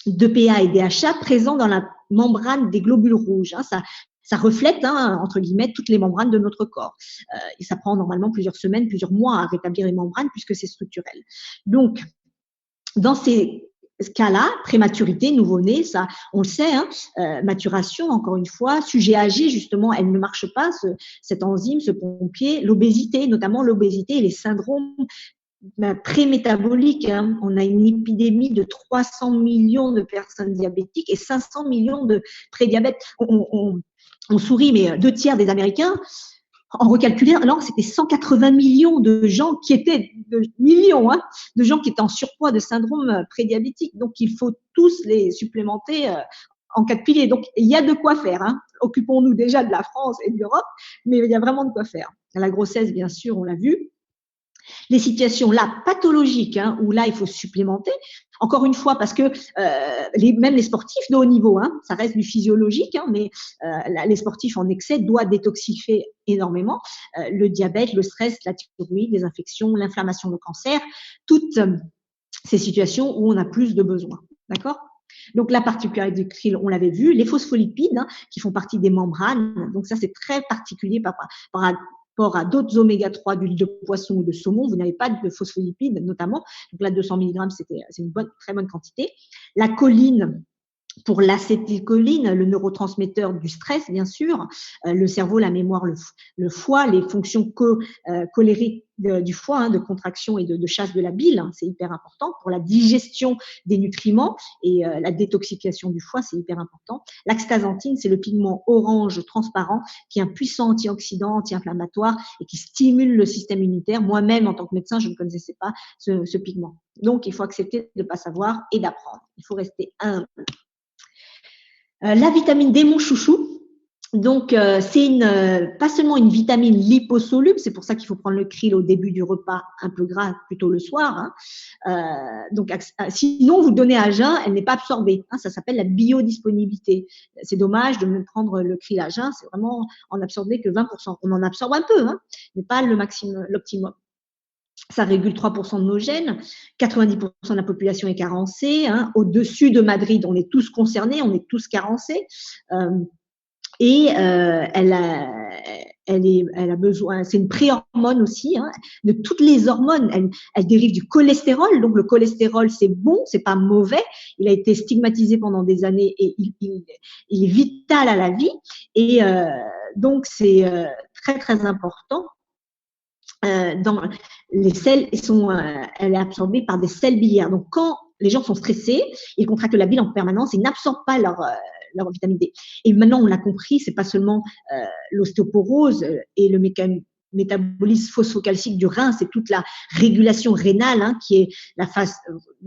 d'EPA et DHA présents dans la membrane des globules rouges. Hein. Ça reflète, hein, entre guillemets, toutes les membranes de notre corps. Et ça prend normalement plusieurs semaines, plusieurs mois à rétablir les membranes puisque c'est structurel. Donc, dans ces cas-là, prématurité, nouveau-né, ça, on le sait, hein, maturation, encore une fois, sujet âgé, justement, elle ne marche pas, cette enzyme, ce pompier, l'obésité, notamment l'obésité et les syndromes prémétaboliques. Hein. On a une épidémie de 300 millions de personnes diabétiques et 500 millions de prédiabètes. On sourit, mais 2/3 des Américains, en recalculant, c'était 180 millions de gens qui étaient, millions, hein, de gens qui étaient en surpoids de syndrome prédiabétique. Donc, il faut tous les supplémenter en 4 piliers. Donc, il y a de quoi faire. Hein. Occupons-nous déjà de la France et de l'Europe, mais il y a vraiment de quoi faire. La grossesse, bien sûr, on l'a vu. Les situations là pathologiques, hein, où là il faut supplémenter. Encore une fois, parce que même les sportifs de haut niveau, hein, ça reste du physiologique, hein, mais les sportifs en excès doivent détoxifier énormément. Le diabète, le stress, la thyroïde, les infections, l'inflammation, le cancer, toutes ces situations où on a plus de besoins. D'accord ? Donc, la particularité du krill, on l'avait vu, les phospholipides, hein, qui font partie des membranes. Donc, ça, c'est très particulier par rapport à d'autres oméga 3 d'huile de poisson ou de saumon. Vous n'avez pas de phospholipides, notamment. Donc là, 200 mg, c'est une très bonne quantité. La choline, pour l'acétylcholine, le neurotransmetteur du stress, bien sûr, le cerveau, la mémoire, le foie, les fonctions cholériques du foie, hein, de contraction et de chasse de la bile, hein, c'est hyper important. Pour la digestion des nutriments et la détoxification du foie, c'est hyper important. L'astaxanthine, c'est le pigment orange transparent qui est un puissant antioxydant, anti-inflammatoire et qui stimule le système immunitaire. Moi-même, en tant que médecin, je ne connaissais pas ce pigment. Donc, il faut accepter de ne pas savoir et d'apprendre. Il faut rester humble. La vitamine D, mon chouchou. Donc, c'est pas seulement une vitamine liposoluble, c'est pour ça qu'il faut prendre le krill au début du repas, un peu gras, plutôt le soir. Hein. Donc, sinon, vous le donnez à jeun, elle n'est pas absorbée. Hein, ça s'appelle la biodisponibilité. C'est dommage de me prendre le krill à jeun, c'est vraiment en absorber que 20%. On en absorbe un peu, hein, mais pas le maximum, l'optimum. Ça régule 3% de nos gènes, 90% de la population est carencée. Hein. Au-dessus de Madrid, on est tous concernés, on est tous carencés. Elle a besoin, c'est une préhormone aussi, hein, de toutes les hormones. Elle dérive du cholestérol, donc le cholestérol c'est bon, c'est pas mauvais. Il a été stigmatisé pendant des années et il est vital à la vie. Et donc c'est très très important. Dans les selles elle est absorbée par des sels biliaires. Donc, quand les gens sont stressés, ils contractent la bile en permanence, ils n'absorbent pas leur vitamine D. Et maintenant, on l'a compris, c'est pas seulement l'ostéoporose et le métabolisme phosphocalcique du rein, c'est toute la régulation rénale, hein, qui est la phase,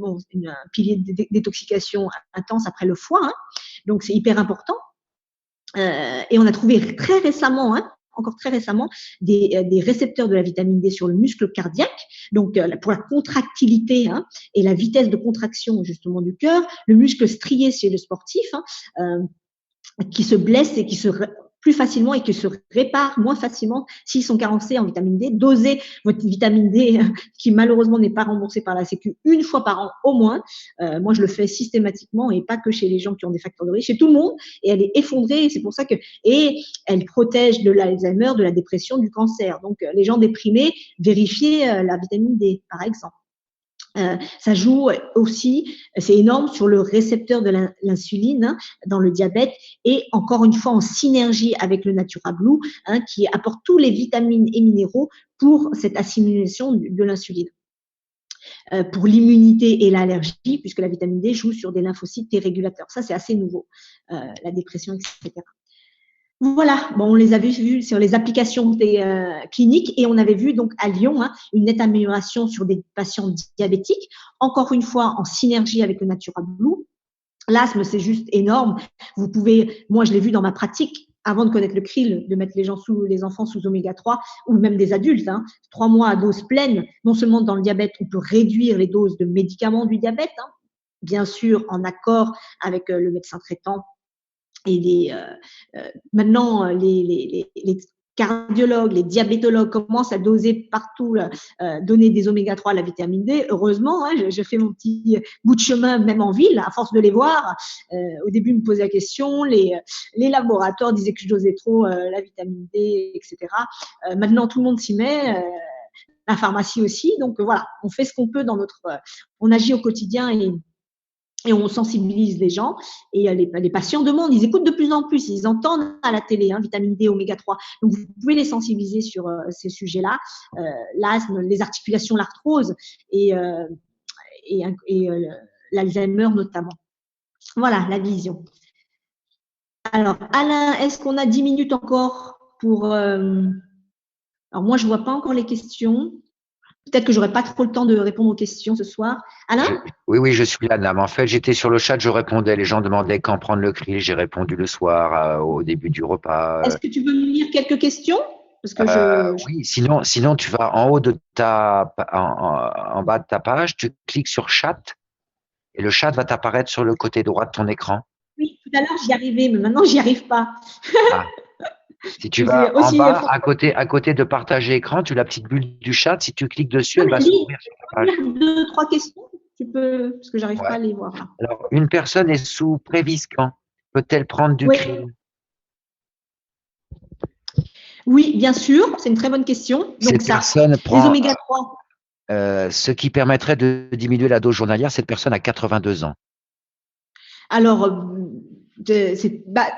un pilier de détoxication intense après le foie. Hein. Donc, c'est hyper important. Et on a trouvé très récemment, hein, encore très récemment, des récepteurs de la vitamine D sur le muscle cardiaque, donc pour la contractilité, hein, et la vitesse de contraction justement du cœur, le muscle strié chez le sportif, hein, qui se blesse et qui se plus facilement et qui se répare moins facilement s'ils sont carencés en vitamine D. Dosez votre vitamine D qui malheureusement n'est pas remboursée par la Sécu une fois par an au moins. Moi, je le fais systématiquement et pas que chez les gens qui ont des facteurs de risque, chez tout le monde. Et elle est effondrée. C'est pour ça et elle protège de l'Alzheimer, de la dépression, du cancer. Donc, les gens déprimés, vérifiez la vitamine D, par exemple. Ça joue aussi, c'est énorme, sur le récepteur de l'insuline, hein, dans le diabète, et encore une fois en synergie avec le NaturaBlue, hein, qui apporte tous les vitamines et minéraux pour cette assimilation de l'insuline. Pour l'immunité et l'allergie, puisque la vitamine D joue sur des lymphocytes T régulateurs. Ça, c'est assez nouveau, la dépression, etc. Voilà, bon, on les avait vus sur les applications cliniques et on avait vu donc à Lyon, hein, une nette amélioration sur des patients diabétiques, encore une fois en synergie avec le NaturaBlue. L'asthme, c'est juste énorme. Vous pouvez, moi je l'ai vu dans ma pratique, avant de connaître le krill, de mettre les enfants sous oméga 3 ou même des adultes, hein, 3 mois à dose pleine. Non seulement dans le diabète, on peut réduire les doses de médicaments du diabète, hein, bien sûr en accord avec le médecin traitant. Et maintenant, les cardiologues, les diabétologues commencent à doser partout, donner des oméga 3 à la vitamine D. Heureusement, hein, je fais mon petit bout de chemin, même en ville, à force de les voir. Au début, ils me posaient la question, les laboratoires disaient que je dosais trop la vitamine D, etc. Maintenant, tout le monde s'y met. La pharmacie aussi. Donc, voilà, on fait ce qu'on peut on agit au quotidien et on sensibilise les gens. Et les patients demandent, ils écoutent de plus en plus, ils entendent à la télé, hein, vitamine D, oméga 3. Donc, vous pouvez les sensibiliser sur ces sujets-là, l'asthme, les articulations, l'arthrose et l'Alzheimer notamment. Voilà, la vision. Alors, Alain, est-ce qu'on a 10 minutes encore pour… Alors, moi, je ne vois pas encore les questions. Peut-être que je n'aurai pas trop le temps de répondre aux questions ce soir. Alain? Oui, je suis là, Nam. En fait, j'étais sur le chat, je répondais. Les gens demandaient quand prendre le krill. J'ai répondu le soir, au début du repas. Est-ce que tu veux me lire quelques questions? Parce que Oui, sinon, tu vas en haut en bas de ta page, tu cliques sur chat et le chat va t'apparaître sur le côté droit de ton écran. Oui, tout à l'heure, j'y arrivais, mais maintenant, j'y arrive pas. Ah. Si tu vas en aussi bas, à côté de partager écran, tu as la petite bulle du chat. Si tu cliques dessus, elle va s'ouvrir sur ta page. Deux, trois questions, tu peux, parce que j'arrive Ouais. pas à les voir là. Alors, une personne est sous Préviscan. Peut-elle prendre du krill? Oui, bien sûr, c'est une très bonne question. Donc, Cette personne les prend oméga 3. ce qui permettrait de diminuer la dose journalière. Cette personne a 82 ans. Alors,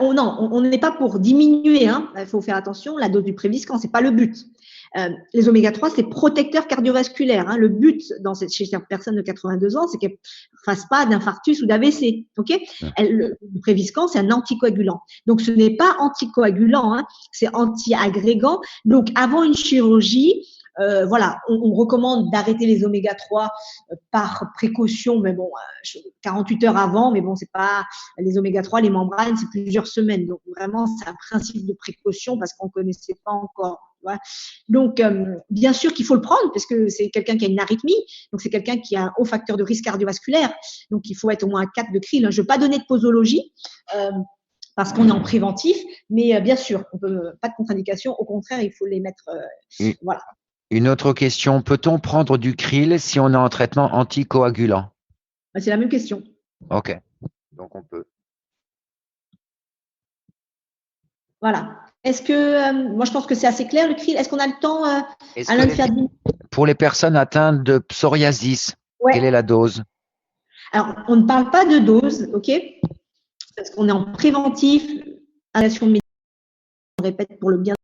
on n'est pas pour diminuer, hein. Il faut faire attention, la dose du Préviscan, c'est pas le but. Les oméga 3, c'est protecteur cardiovasculaire, hein. Le but chez cette personne de 82 ans, c'est qu'elle fasse pas d'infarctus ou d'AVC. Okay, le Préviscan, c'est un anticoagulant. Donc, ce n'est pas anticoagulant, hein, c'est anti-agrégant. Donc, avant une chirurgie, voilà, on recommande d'arrêter les oméga 3 par précaution, mais bon, 48 heures avant, mais bon, c'est pas les oméga 3, les membranes, c'est plusieurs semaines. Donc, vraiment, c'est un principe de précaution parce qu'on connaissait pas encore. Ouais. Donc, bien sûr qu'il faut le prendre parce que c'est quelqu'un qui a une arythmie, donc c'est quelqu'un qui a un haut facteur de risque cardiovasculaire, donc il faut être au moins à 4 de krill. Je ne veux pas donner de posologie parce qu'on est en préventif, mais bien sûr, on peut pas de contre-indication, au contraire, il faut les mettre. Voilà. Une autre question, peut-on prendre du krill si on est en traitement anticoagulant? C'est la même question. Ok, donc on peut. Voilà. Est-ce que, moi je pense que c'est assez clair le krill. Est-ce qu'on a le temps, Alain, de faire 10 minutes? Pour les personnes atteintes de psoriasis, quelle est la dose? Alors, on ne parle pas de dose, ok? Parce qu'on est en préventif, on répète pour le bien.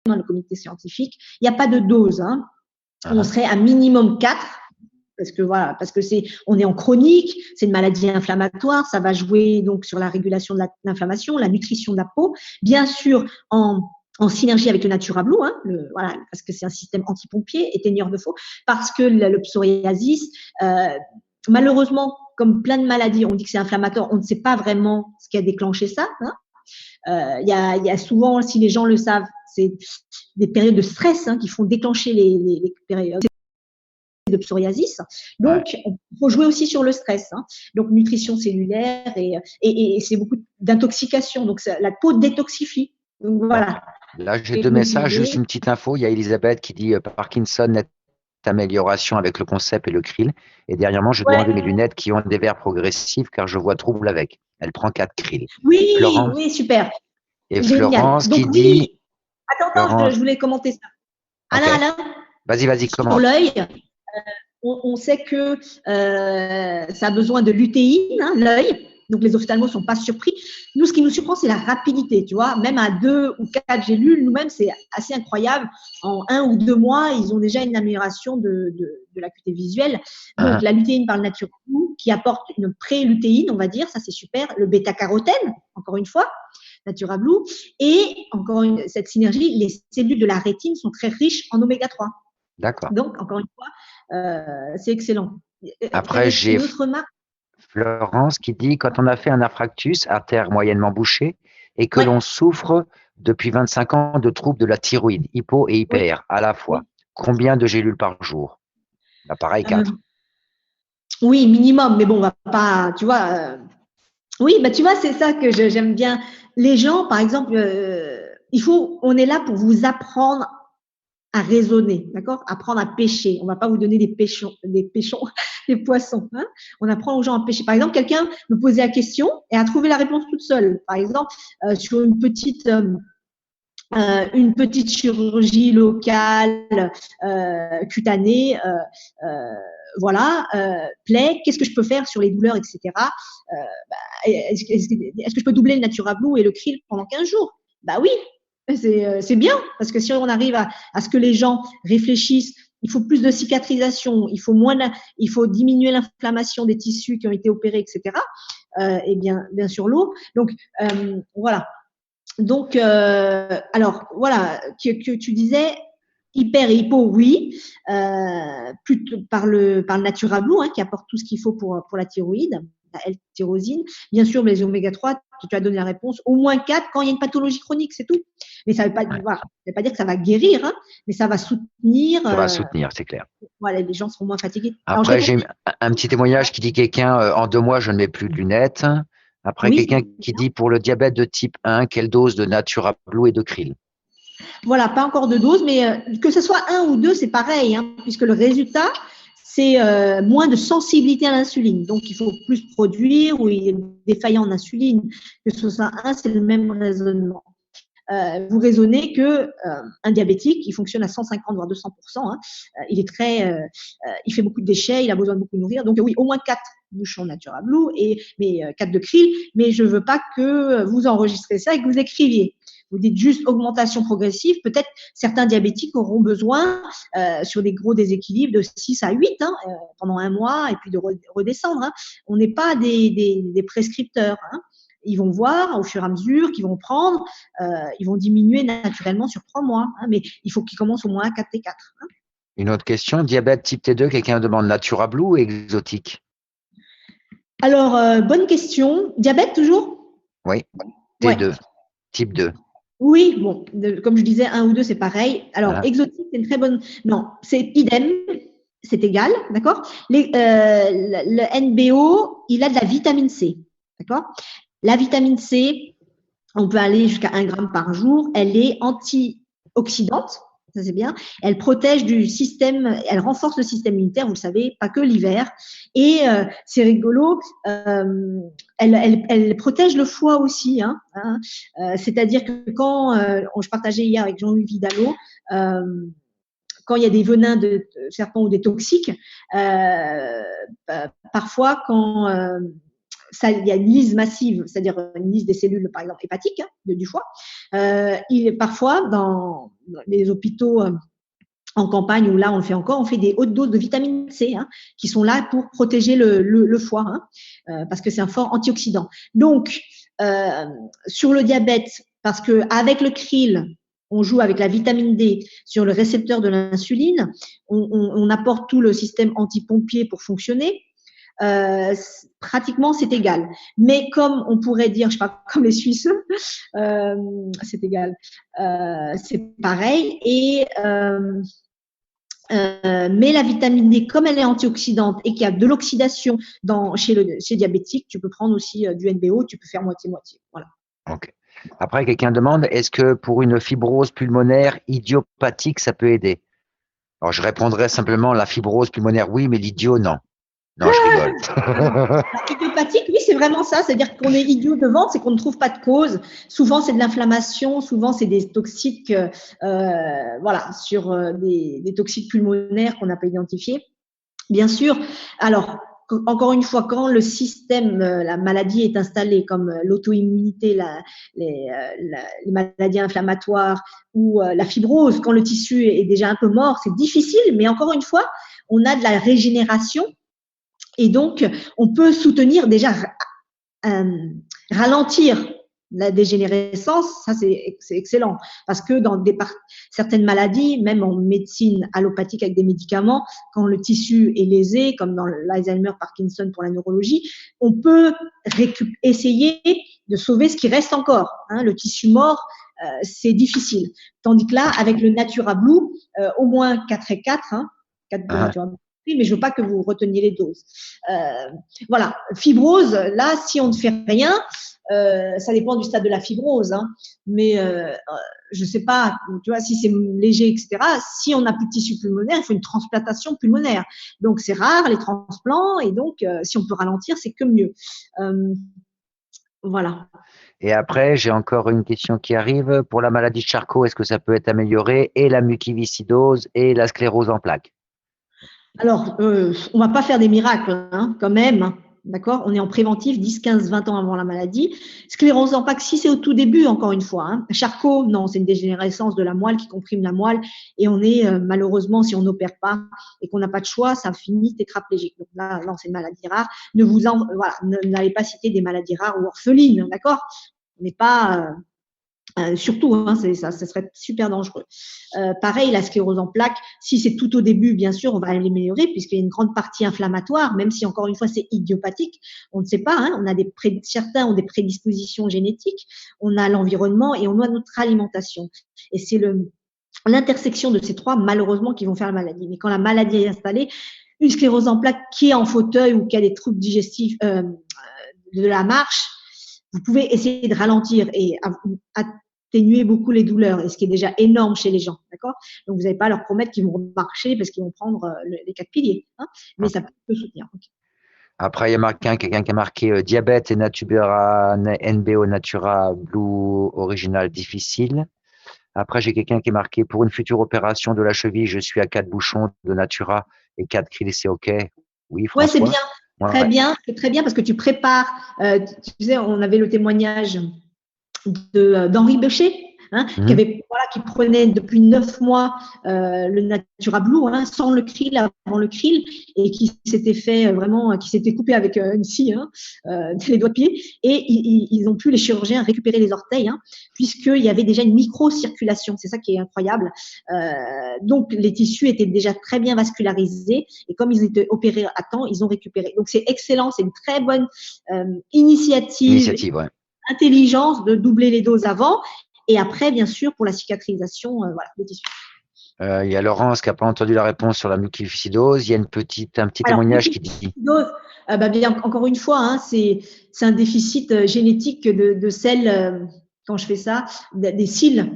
Dans le comité scientifique, il n'y a pas de dose, hein. On serait à minimum 4. Parce que on est en chronique, c'est une maladie inflammatoire, ça va jouer donc sur la régulation de l'inflammation, la nutrition de la peau, bien sûr en synergie avec le Natura Blue, hein, voilà, parce que c'est un système antipompier, éteigneur de faux, parce que le psoriasis, malheureusement, comme plein de maladies, on dit que c'est inflammatoire, on ne sait pas vraiment ce qui a déclenché ça. Hein. Il y a souvent, si les gens le savent, c'est des périodes de stress, hein, qui font déclencher les périodes de psoriasis. Donc, il faut jouer aussi sur le stress. Hein. Donc, nutrition cellulaire et c'est beaucoup d'intoxication. Donc, la peau détoxifie. Donc, voilà. Là, j'ai deux messages, juste une petite info. Il y a Elisabeth qui dit Parkinson, nette amélioration avec le concept et le krill. Et derrière moi, je dois enlever mes lunettes qui ont des verres progressifs car je vois trouble avec. Elle prend 4 krill. Oui, Florence, oui, super. Et génial. Florence qui dit… Attends, je voulais commenter ça. Alain, Vas-y, comment? Pour l'œil, on sait que ça a besoin de lutéine, hein, l'œil. Donc, les ophtalmos ne sont pas surpris. Nous, ce qui nous surprend, c'est la rapidité. Tu vois, même à 2 ou 4 gélules, nous-mêmes, c'est assez incroyable. En 1 ou 2 mois, ils ont déjà une amélioration de l'acuité visuelle. Donc, la lutéine par le Natura Blue, qui apporte une pré-lutéine, on va dire, ça c'est super. Le bêta-carotène, encore une fois, Natura Blue. Et encore cette synergie, les cellules de la rétine sont très riches en oméga 3. D'accord. Donc, encore une fois, c'est excellent. Après, j'ai Florence qui dit quand on a fait un infarctus, artère moyennement bouchée, et que l'on souffre depuis 25 ans de troubles de la thyroïde, hypo et hyper à la fois. Combien de gélules par jour? Bah, pareil, 4. Oui, minimum, mais bon, on va pas, tu vois. Oui, bah tu vois, c'est ça que j'aime bien. Les gens, par exemple, on est là pour vous apprendre à raisonner, d'accord? Apprendre à pêcher. On va pas vous donner des poissons. Hein, on apprend aux gens à pêcher. Par exemple, quelqu'un me posait la question et a trouvé la réponse toute seule. Par exemple, sur une petite chirurgie locale, cutanée, voilà, plaie, qu'est-ce que je peux faire sur les douleurs, etc. Est-ce que je peux doubler le Natura Blue et le krill pendant 15 jours? Bah oui, c'est bien, parce que si on arrive à ce que les gens réfléchissent il faut plus de cicatrisation, il faut diminuer l'inflammation des tissus qui ont été opérés, etc. Et bien sûr l'eau. Donc voilà. Donc alors voilà que tu disais hyper et hypo, oui, plutôt par le Natura Blue qui apporte tout ce qu'il faut pour la thyroïde, la L-tyrosine. Bien sûr, les oméga 3, tu as donné la réponse, au moins 4 quand il y a une pathologie chronique, c'est tout. Mais ça veut pas dire que ça va guérir, mais ça va soutenir. Ça va soutenir, c'est clair. Voilà, les gens seront moins fatigués. Après, j'ai un petit témoignage qui dit quelqu'un, en 2 mois, je ne mets plus de lunettes. Après, oui, quelqu'un qui dit pour le diabète de type 1, quelle dose de Natura Blue et de Krill? Voilà, pas encore de dose, mais que ce soit 1 ou 2, c'est pareil, puisque le résultat, c'est moins de sensibilité à l'insuline. Donc, il faut plus produire ou il y a des faillants en insuline. Que ce soit 1, c'est le même raisonnement. Vous raisonnez que un diabétique, il fonctionne à 150 voire 200%. Il est il fait beaucoup de déchets, il a besoin de beaucoup nourrir. Donc oui, au moins 4 bouchons Natura Blue mais 4 de krill. Mais je veux pas que vous enregistrez ça et que vous écriviez. Vous dites juste augmentation progressive. Peut-être certains diabétiques auront besoin, sur des gros déséquilibres, de 6 à 8 pendant 1 mois et puis de redescendre. On n'est pas des prescripteurs. Ils vont voir au fur et à mesure qu'ils vont prendre, ils vont diminuer naturellement sur 3 mois. Mais il faut qu'ils commencent au moins à 4 T4. Une autre question, diabète type T2, quelqu'un demande Natura Blue ou exotique? Alors, bonne question. Diabète toujours? Oui, T2, type 2. Oui, bon, comme je disais, 1 ou 2, c'est pareil. Alors, exotique, c'est une très bonne… Non, c'est idem, c'est égal, d'accord? Le NBO, il a de la vitamine C, d'accord? La vitamine C, on peut aller jusqu'à 1 gramme par jour. Elle est antioxydante, ça c'est bien. Elle protège du système, elle renforce le système immunitaire, vous le savez, pas que l'hiver. Et c'est rigolo, elle protège le foie aussi. C'est-à-dire que quand, je partageais hier avec Jean-Louis Vidalot, quand il y a des venins de serpents ou des toxiques, parfois quand… il y a une lyse massive, c'est-à-dire une lyse des cellules, par exemple, hépatiques du foie. Parfois, dans les hôpitaux en campagne, où là, on le fait encore, on fait des hautes doses de vitamine C qui sont là pour protéger le foie, parce que c'est un fort antioxydant. Donc, sur le diabète, parce qu'avec le krill, on joue avec la vitamine D sur le récepteur de l'insuline, on apporte tout le système antipompier pour fonctionner. Pratiquement c'est égal, mais comme on pourrait dire, je sais pas, comme les Suisses, c'est égal, c'est pareil. Et mais la vitamine D, comme elle est antioxydante et qu'il y a de l'oxydation chez le diabétique, tu peux prendre aussi du NBO, tu peux faire moitié-moitié. Voilà. Ok. Après, quelqu'un demande, est-ce que pour une fibrose pulmonaire idiopathique, ça peut aider? Alors, je répondrais simplement, la fibrose pulmonaire, oui, mais l'idio, non. Non, je rigole. Idiopathique, oui, c'est vraiment ça. C'est-à-dire qu'on est idiot devant, c'est qu'on ne trouve pas de cause. Souvent, c'est de l'inflammation. Souvent, c'est des toxiques, sur des toxiques pulmonaires qu'on n'a pas identifiés. Bien sûr. Alors, encore une fois, quand le système, la maladie est installée, comme l'auto-immunité, les maladies inflammatoires ou la fibrose, quand le tissu est déjà un peu mort, c'est difficile. Mais encore une fois, on a de la régénération. Et donc, on peut soutenir déjà, ralentir la dégénérescence, ça c'est excellent. Parce que dans certaines maladies, même en médecine allopathique avec des médicaments, quand le tissu est lésé, comme dans l'Alzheimer, Parkinson pour la neurologie, on peut essayer de sauver ce qui reste encore. Le tissu mort, c'est difficile. Tandis que là, avec le Natura Blue, au moins 4 et 4, 4 de Natura Blue, mais je veux pas que vous reteniez les doses. Voilà, fibrose, là, si on ne fait rien, ça dépend du stade de la fibrose, mais je sais pas, tu vois, si c'est léger, etc. Si on n'a plus de tissu pulmonaire, il faut une transplantation pulmonaire. Donc c'est rare les transplants, et donc si on peut ralentir, c'est que mieux. Voilà. Et après, j'ai encore une question qui arrive. Pour la maladie de Charcot, est-ce que ça peut être amélioré? Et la mucoviscidose et la sclérose en plaques? Alors, on va pas faire des miracles, quand même. D'accord? On est en préventif 10, 15, 20 ans avant la maladie. Sclérose en plaques, si c'est au tout début, encore une fois. Hein. Charcot, non, c'est une dégénérescence de la moelle qui comprime la moelle. Et on est, malheureusement, si on n'opère pas et qu'on n'a pas de choix, ça finit tétraplégique. Donc là, c'est une maladie rare. N'allez pas citer des maladies rares ou orphelines, d'accord? On n'est pas… surtout, hein, ça serait super dangereux. Pareil, la sclérose en plaques, si c'est tout au début, bien sûr, on va l'améliorer puisqu'il y a une grande partie inflammatoire, même si encore une fois c'est idiopathique, on ne sait pas. Hein, certains ont des prédispositions génétiques, on a l'environnement et on a notre alimentation. Et c'est l'intersection de ces trois, malheureusement, qui vont faire la maladie. Mais quand la maladie est installée, une sclérose en plaques qui est en fauteuil ou qui a des troubles digestifs de la marche, vous pouvez essayer de ralentir et atténuer beaucoup les douleurs, et ce qui est déjà énorme chez les gens, d'accord? Donc, vous n'allez pas leur promettre qu'ils vont marcher parce qu'ils vont prendre les 4 piliers, hein, mais ça peut soutenir. Okay. Après, il y a quelqu'un qui a marqué diabète et Natura NBO Natura Blue original difficile. Après, j'ai quelqu'un qui est marqué pour une future opération de la cheville, je suis à 4 bouchons de Natura et 4 krill, c'est OK. Oui, François. Ouais, c'est bien. Très bien, c'est très bien parce que tu prépares. Tu sais, on avait le témoignage d'Henri Bechet, hein, qui prenait depuis 9 mois le Natura Blue, hein, sans le krill, avant le krill, et qui s'était fait vraiment, qui s'était coupé avec une scie, hein, les doigts de pied, et ils ont pu, les chirurgiens, récupérer les orteils, hein, puisqu'il y avait déjà une micro-circulation, c'est ça qui est incroyable. Donc les tissus étaient déjà très bien vascularisés, et comme ils étaient opérés à temps, ils ont récupéré. Donc c'est excellent, c'est une très bonne initiative, ouais. Intelligence de doubler les doses avant et après, bien sûr, pour la cicatrisation des tissus. Il y a Laurence qui n'a pas entendu la réponse sur la mucoviscidose. Il y a un petit témoignage qui dit… Bien, encore une fois, hein, c'est un déficit génétique de sels… quand je fais ça, des cils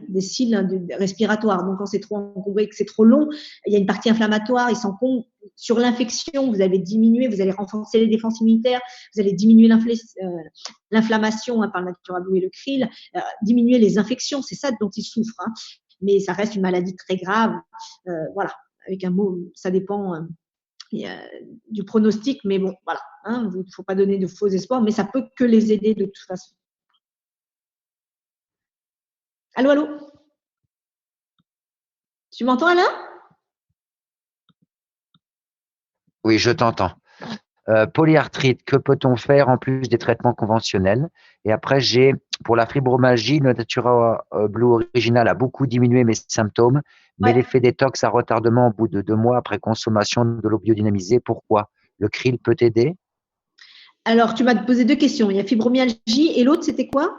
respiratoires. Donc, quand c'est trop encombré, que c'est trop long, il y a une partie inflammatoire. Ils s'en comptent sur l'infection. Vous allez diminuer, vous allez renforcer les défenses immunitaires, vous allez diminuer l'inflammation par le Natura Blue et le krill, diminuer les infections. C'est ça dont ils souffrent. Hein. Mais ça reste une maladie très grave. Voilà, avec un mot, ça dépend du pronostic. Mais bon, voilà, hein, il ne faut pas donner de faux espoirs, mais ça peut que les aider de toute façon. Allô, allô? Tu m'entends, Alain? Oui, je t'entends. Polyarthrite, que peut-on faire en plus des traitements conventionnels? Et après, j'ai pour la fibromyalgie, le Natura Blue original a beaucoup diminué mes symptômes, mais l'effet détox a retardement au bout de 2 mois après consommation de l'eau biodynamisée. Pourquoi? Le krill peut aider? Alors, tu m'as posé 2 questions. Il y a fibromyalgie et l'autre, c'était quoi?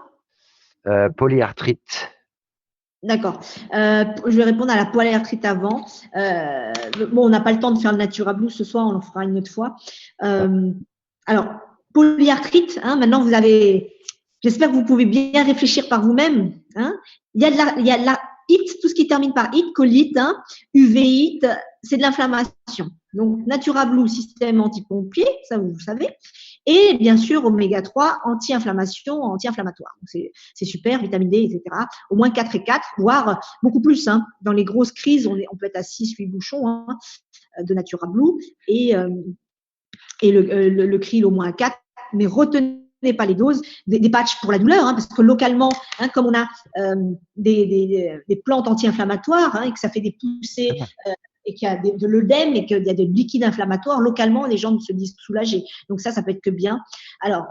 Polyarthrite. D'accord. Je vais répondre à la polyarthrite avant. On n'a pas le temps de faire le Natura Blue ce soir, on en fera une autre fois. Alors, polyarthrite, hein, maintenant vous avez… J'espère que vous pouvez bien réfléchir par vous-même. Hein. Il y a de la IT, tout ce qui termine par IT, colite, hein, uveit, c'est de l'inflammation. Donc, Natura Blue, système antipompier, ça vous savez. Et bien sûr, oméga 3, anti-inflammation, anti-inflammatoire. C'est super, vitamine D, etc. Au moins 4 et 4, voire beaucoup plus. Hein. Dans les grosses crises, on peut être à 6, 8 bouchons hein, de Natura Blue et le krill au moins 4. Mais retenez pas les doses, des patchs pour la douleur, hein, parce que localement, hein, comme on a des plantes anti-inflammatoires hein, et que ça fait des poussées et qu'il y a de l'œdème et qu'il y a de liquide inflammatoire, localement, les gens se disent soulagés. Donc ça peut être que bien. Alors,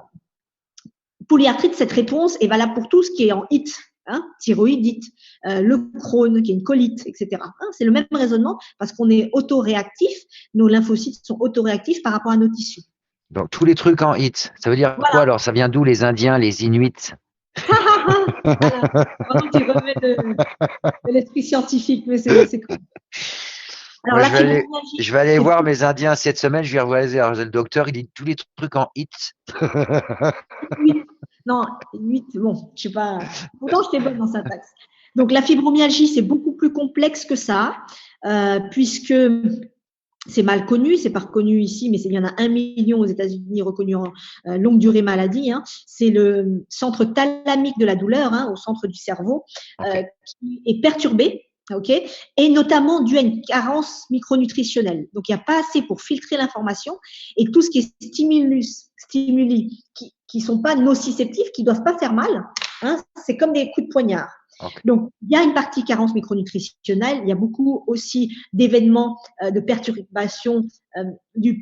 polyarthrite, cette réponse est valable pour tout ce qui est en IT, hein, thyroïdite, le Crohn, qui est une colite, etc. Hein, c'est le même raisonnement parce qu'on est autoréactif, nos lymphocytes sont autoréactifs par rapport à nos tissus. Donc, tous les trucs en IT, ça veut dire quoi alors? Ça vient d'où les Indiens, les Inuits? Alors, tu remets de l'esprit scientifique, mais c'est cool. Alors, je vais aller voir mes Indiens cette semaine, je vais revoiser. Alors, le docteur, il dit tous les trucs en IT. Non, 8, bon, je sais pas. Pourtant, j'étais bonne dans sa taxe. Donc, la fibromyalgie, c'est beaucoup plus complexe que ça, puisque c'est mal connu, c'est pas reconnu ici, mais il y en a 1 million aux États-Unis reconnus en longue durée maladie. Hein. C'est le centre thalamique de la douleur, hein, au centre du cerveau, qui est perturbé. ok, et notamment dû à une carence micronutritionnelle. Donc, il n'y a pas assez pour filtrer l'information et tout ce qui est stimuli qui sont pas nociceptifs, qui doivent pas faire mal, hein, c'est comme des coups de poignard. Ok. Donc, il y a une partie carence micronutritionnelle, il y a beaucoup aussi d'événements de perturbations de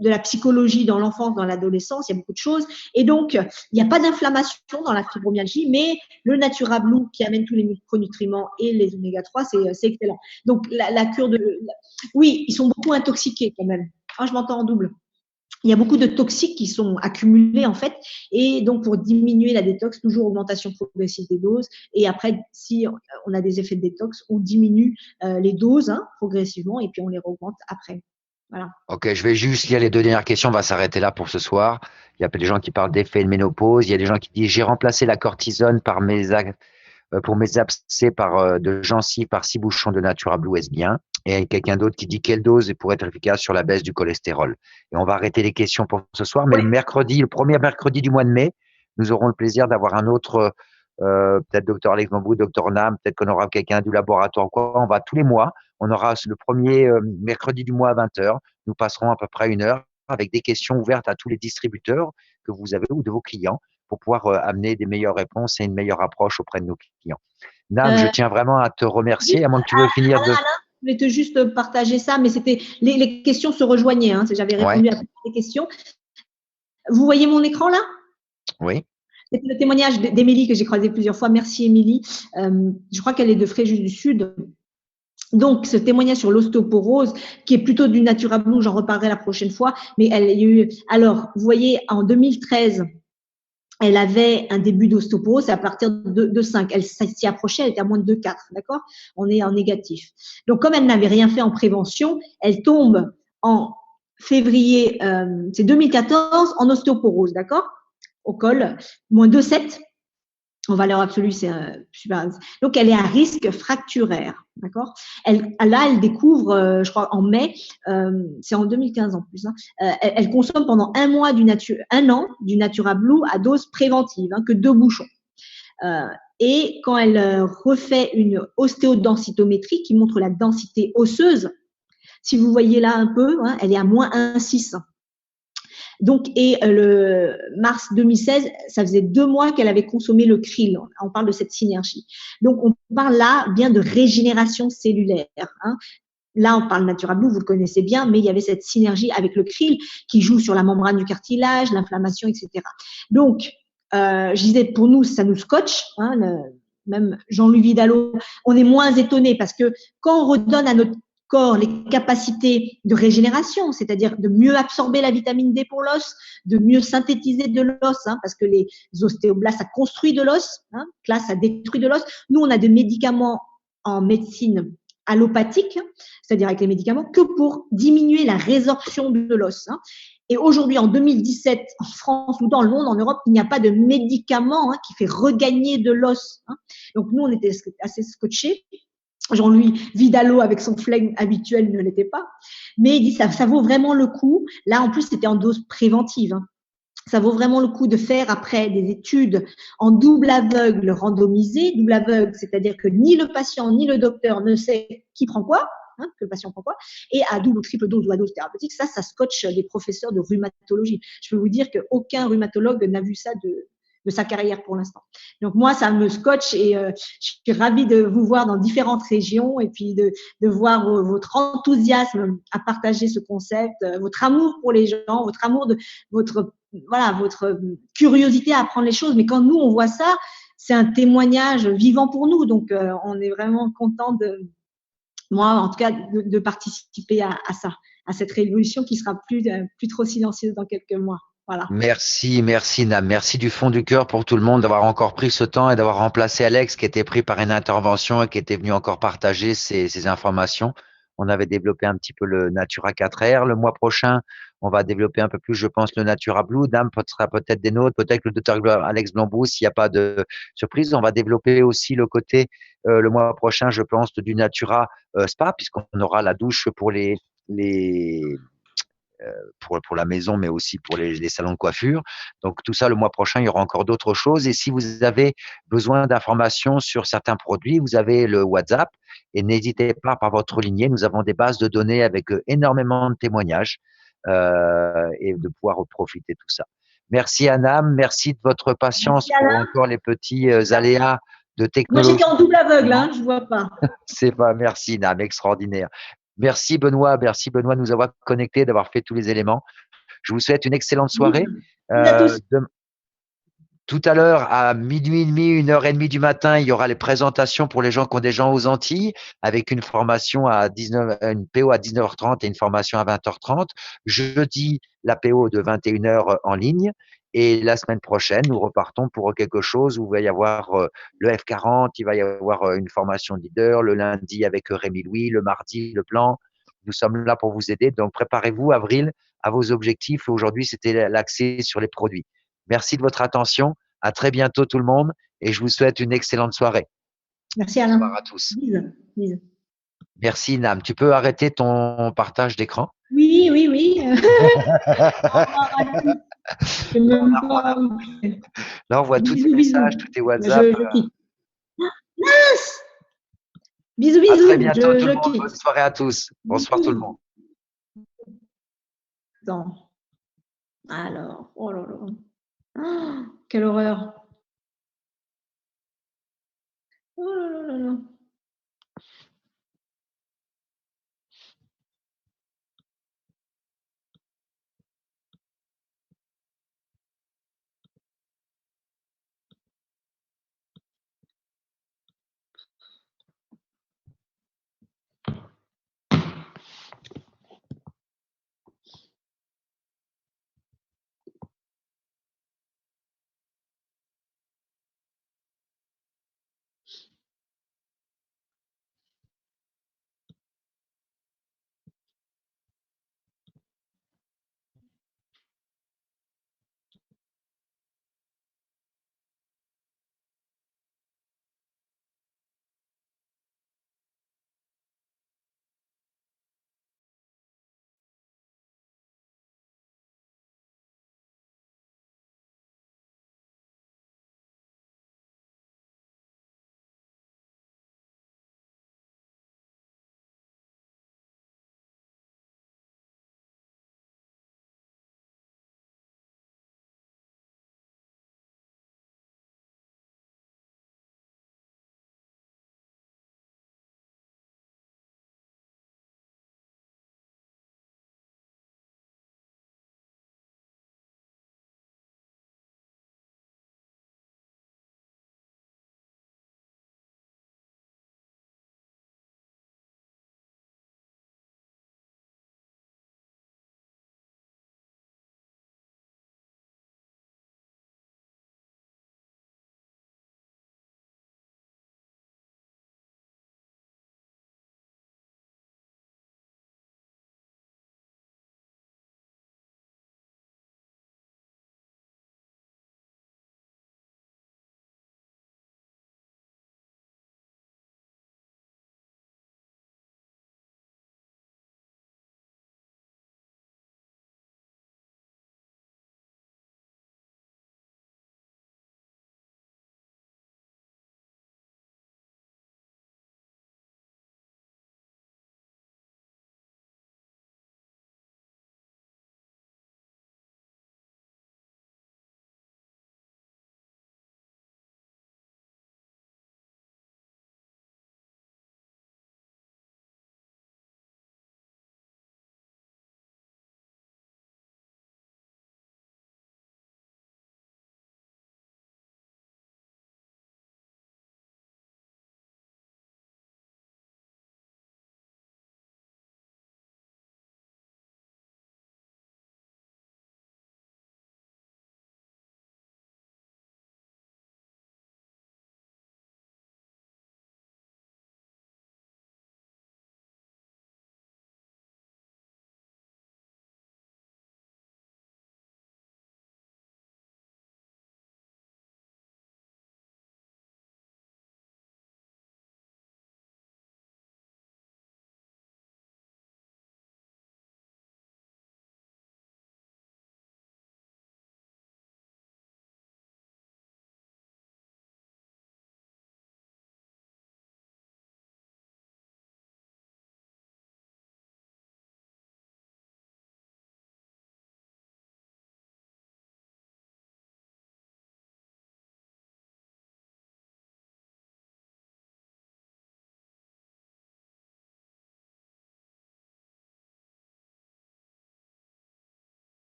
la psychologie dans l'enfance, dans l'adolescence, il y a beaucoup de choses. Et donc, il n'y a pas d'inflammation dans la fibromyalgie, mais le Natura Blue qui amène tous les micronutriments et les oméga 3, c'est excellent. Donc, la cure oui, ils sont beaucoup intoxiqués quand même. Ah, je m'entends en double. Il y a beaucoup de toxiques qui sont accumulés en fait, et donc pour diminuer la détox, toujours augmentation progressive des doses. Et après, si on a des effets de détox, on diminue les doses progressivement et puis on les augmente après. Voilà. Ok, je vais juste lire les 2 dernières questions. On va s'arrêter là pour ce soir. Il y a des gens qui parlent d'effet de ménopause. Il y a des gens qui disent j'ai remplacé la cortisone pour mes abcès de gencives par 6 bouchons de Natura Blue, est-ce bien? Et quelqu'un d'autre qui dit quelle dose pour être efficace sur la baisse du cholestérol. Et on va arrêter les questions pour ce soir. Mais le premier mercredi du mois de mai, nous aurons le plaisir d'avoir un autre, peut-être docteur Alex Bambou, docteur Nam, peut-être qu'on aura quelqu'un du laboratoire. Quoi. On va tous les mois. On aura le premier mercredi du mois à 20 heures. Nous passerons à peu près 1 heure avec des questions ouvertes à tous les distributeurs que vous avez ou de vos clients pour pouvoir amener des meilleures réponses et une meilleure approche auprès de nos clients. Nam, je tiens vraiment à te remercier, à moins que tu veux finir de… Alain, je voulais te juste partager ça, mais c'était les questions se rejoignaient. J'avais répondu à toutes les questions. Vous voyez mon écran là? Oui. C'est le témoignage d'Émilie que j'ai croisé plusieurs fois. Merci Émilie. Je crois qu'elle est de Fréjus du Sud. Donc, ce témoignage sur l'ostéoporose, qui est plutôt du Natura Blue, j'en reparlerai la prochaine fois, mais elle a eu… Alors, vous voyez, en 2013, elle avait un début d'ostéoporose, c'est à partir de 5. Elle s'y approchait, elle était à moins de 2,4, d'accord? On est en négatif. Donc, comme elle n'avait rien fait en prévention, elle tombe en février, c'est 2014, en ostéoporose, d'accord? Au col, moins 2,7. En valeur absolue, c'est super. Donc, elle est à risque fracturaire, d'accord? Là, elle découvre, je crois, en mai, c'est en 2015 en plus, elle consomme pendant un an du Natura Blue à dose préventive, que 2 bouchons. Et quand elle refait une ostéodensitométrie qui montre la densité osseuse, si vous voyez là un peu, elle est à moins 1,6. Donc, et le mars 2016, ça faisait 2 mois qu'elle avait consommé le krill. On parle de cette synergie. Donc, on parle là bien de régénération cellulaire. Là, on parle Natura Blue, vous le connaissez bien, mais il y avait cette synergie avec le krill qui joue sur la membrane du cartilage, l'inflammation, etc. Donc, je disais, pour nous, ça nous scotche. Même Jean-Louis Vidalot, on est moins étonné parce que quand on redonne à notre corps les capacités de régénération, c'est-à-dire de mieux absorber la vitamine D pour l'os, de mieux synthétiser de l'os, parce que les ostéoblastes, ça construit de l'os, là, ça détruit de l'os. Nous, on a des médicaments en médecine allopathique, c'est-à-dire avec les médicaments, que pour diminuer la résorption de l'os. Et aujourd'hui, en 2017, en France ou dans le monde, en Europe, il n'y a pas de médicament qui fait regagner de l'os. Donc, nous, on était assez scotchés. Jean-Louis Vidalot, avec son flegme habituel, ne l'était pas. Mais il dit ça vaut vraiment le coup. Là, en plus, c'était en dose préventive. Ça vaut vraiment le coup de faire après des études en double aveugle randomisé. Double aveugle, c'est-à-dire que ni le patient ni le docteur ne sait qui prend quoi, que le patient prend quoi, et à double ou triple dose ou à dose thérapeutique, ça scotche les professeurs de rhumatologie. Je peux vous dire qu'aucun rhumatologue n'a vu ça de sa carrière pour l'instant. Donc moi, ça me scotche et je suis ravie de vous voir dans différentes régions et puis de voir votre enthousiasme à partager ce concept, votre amour pour les gens, votre amour de votre curiosité à apprendre les choses. Mais quand nous, on voit ça, c'est un témoignage vivant pour nous. Donc, on est vraiment content moi, en tout cas, de participer à ça, à cette révolution qui sera plus trop silencieuse dans quelques mois. Voilà. Merci Nam. Merci du fond du cœur pour tout le monde d'avoir encore pris ce temps et d'avoir remplacé Alex qui était pris par une intervention et qui était venu encore partager ces informations. On avait développé un petit peu le Natura 4R. Le mois prochain, on va développer un peu plus, je pense, le Natura Blue. Nam sera peut-être des nôtres, peut-être le docteur Alex Blambou, s'il n'y a pas de surprise. On va développer aussi le côté, le mois prochain, je pense, du Natura Spa, puisqu'on aura la douche pour les pour la maison, mais aussi pour les salons de coiffure. Donc tout ça, le mois prochain, il y aura encore d'autres choses. Et si vous avez besoin d'informations sur certains produits, vous avez le WhatsApp et n'hésitez pas par votre lignée. Nous avons des bases de données avec énormément de témoignages et de pouvoir profiter de tout ça. Merci Anam, merci de votre patience Merci, pour Alain. encore les petits aléas de Moi, technologie. j'étais en double aveugle, hein, je vois pas. C'est pas, merci Nam, extraordinaire. Merci Benoît de nous avoir connectés, d'avoir fait tous les éléments. Je vous souhaite une excellente soirée. Bisous à tous. Tout à l'heure, à minuit et demi, 1h30 du matin, il y aura les présentations pour les gens qui ont des gens aux Antilles, avec une formation à 19, une PO à 19h30 et une formation à 20h30. Jeudi, la PO de 21h en ligne. Et la semaine prochaine, nous repartons pour quelque chose où il va y avoir le F40, il va y avoir une formation de leader, le lundi avec Rémi Louis, le mardi, le plan. Nous sommes là pour vous aider. Donc, préparez-vous, avril, à vos objectifs. Aujourd'hui, c'était l'accès sur les produits. Merci de votre attention. À très bientôt tout le monde et je vous souhaite une excellente soirée. Merci Alain. Bonsoir à tous. Bisous. Bisous. Merci Nam. Tu peux arrêter ton partage d'écran? Oui, oui, oui. Là, on voit tous tes messages, tous tes WhatsApp. Je quitte. Mince! Bisous, À bisous. très bientôt tout le monde. Quitte. Bonne soirée à tous. Bonsoir tout le monde. Attends. Alors, oh là là. Oh, quelle horreur. Oh là là là là.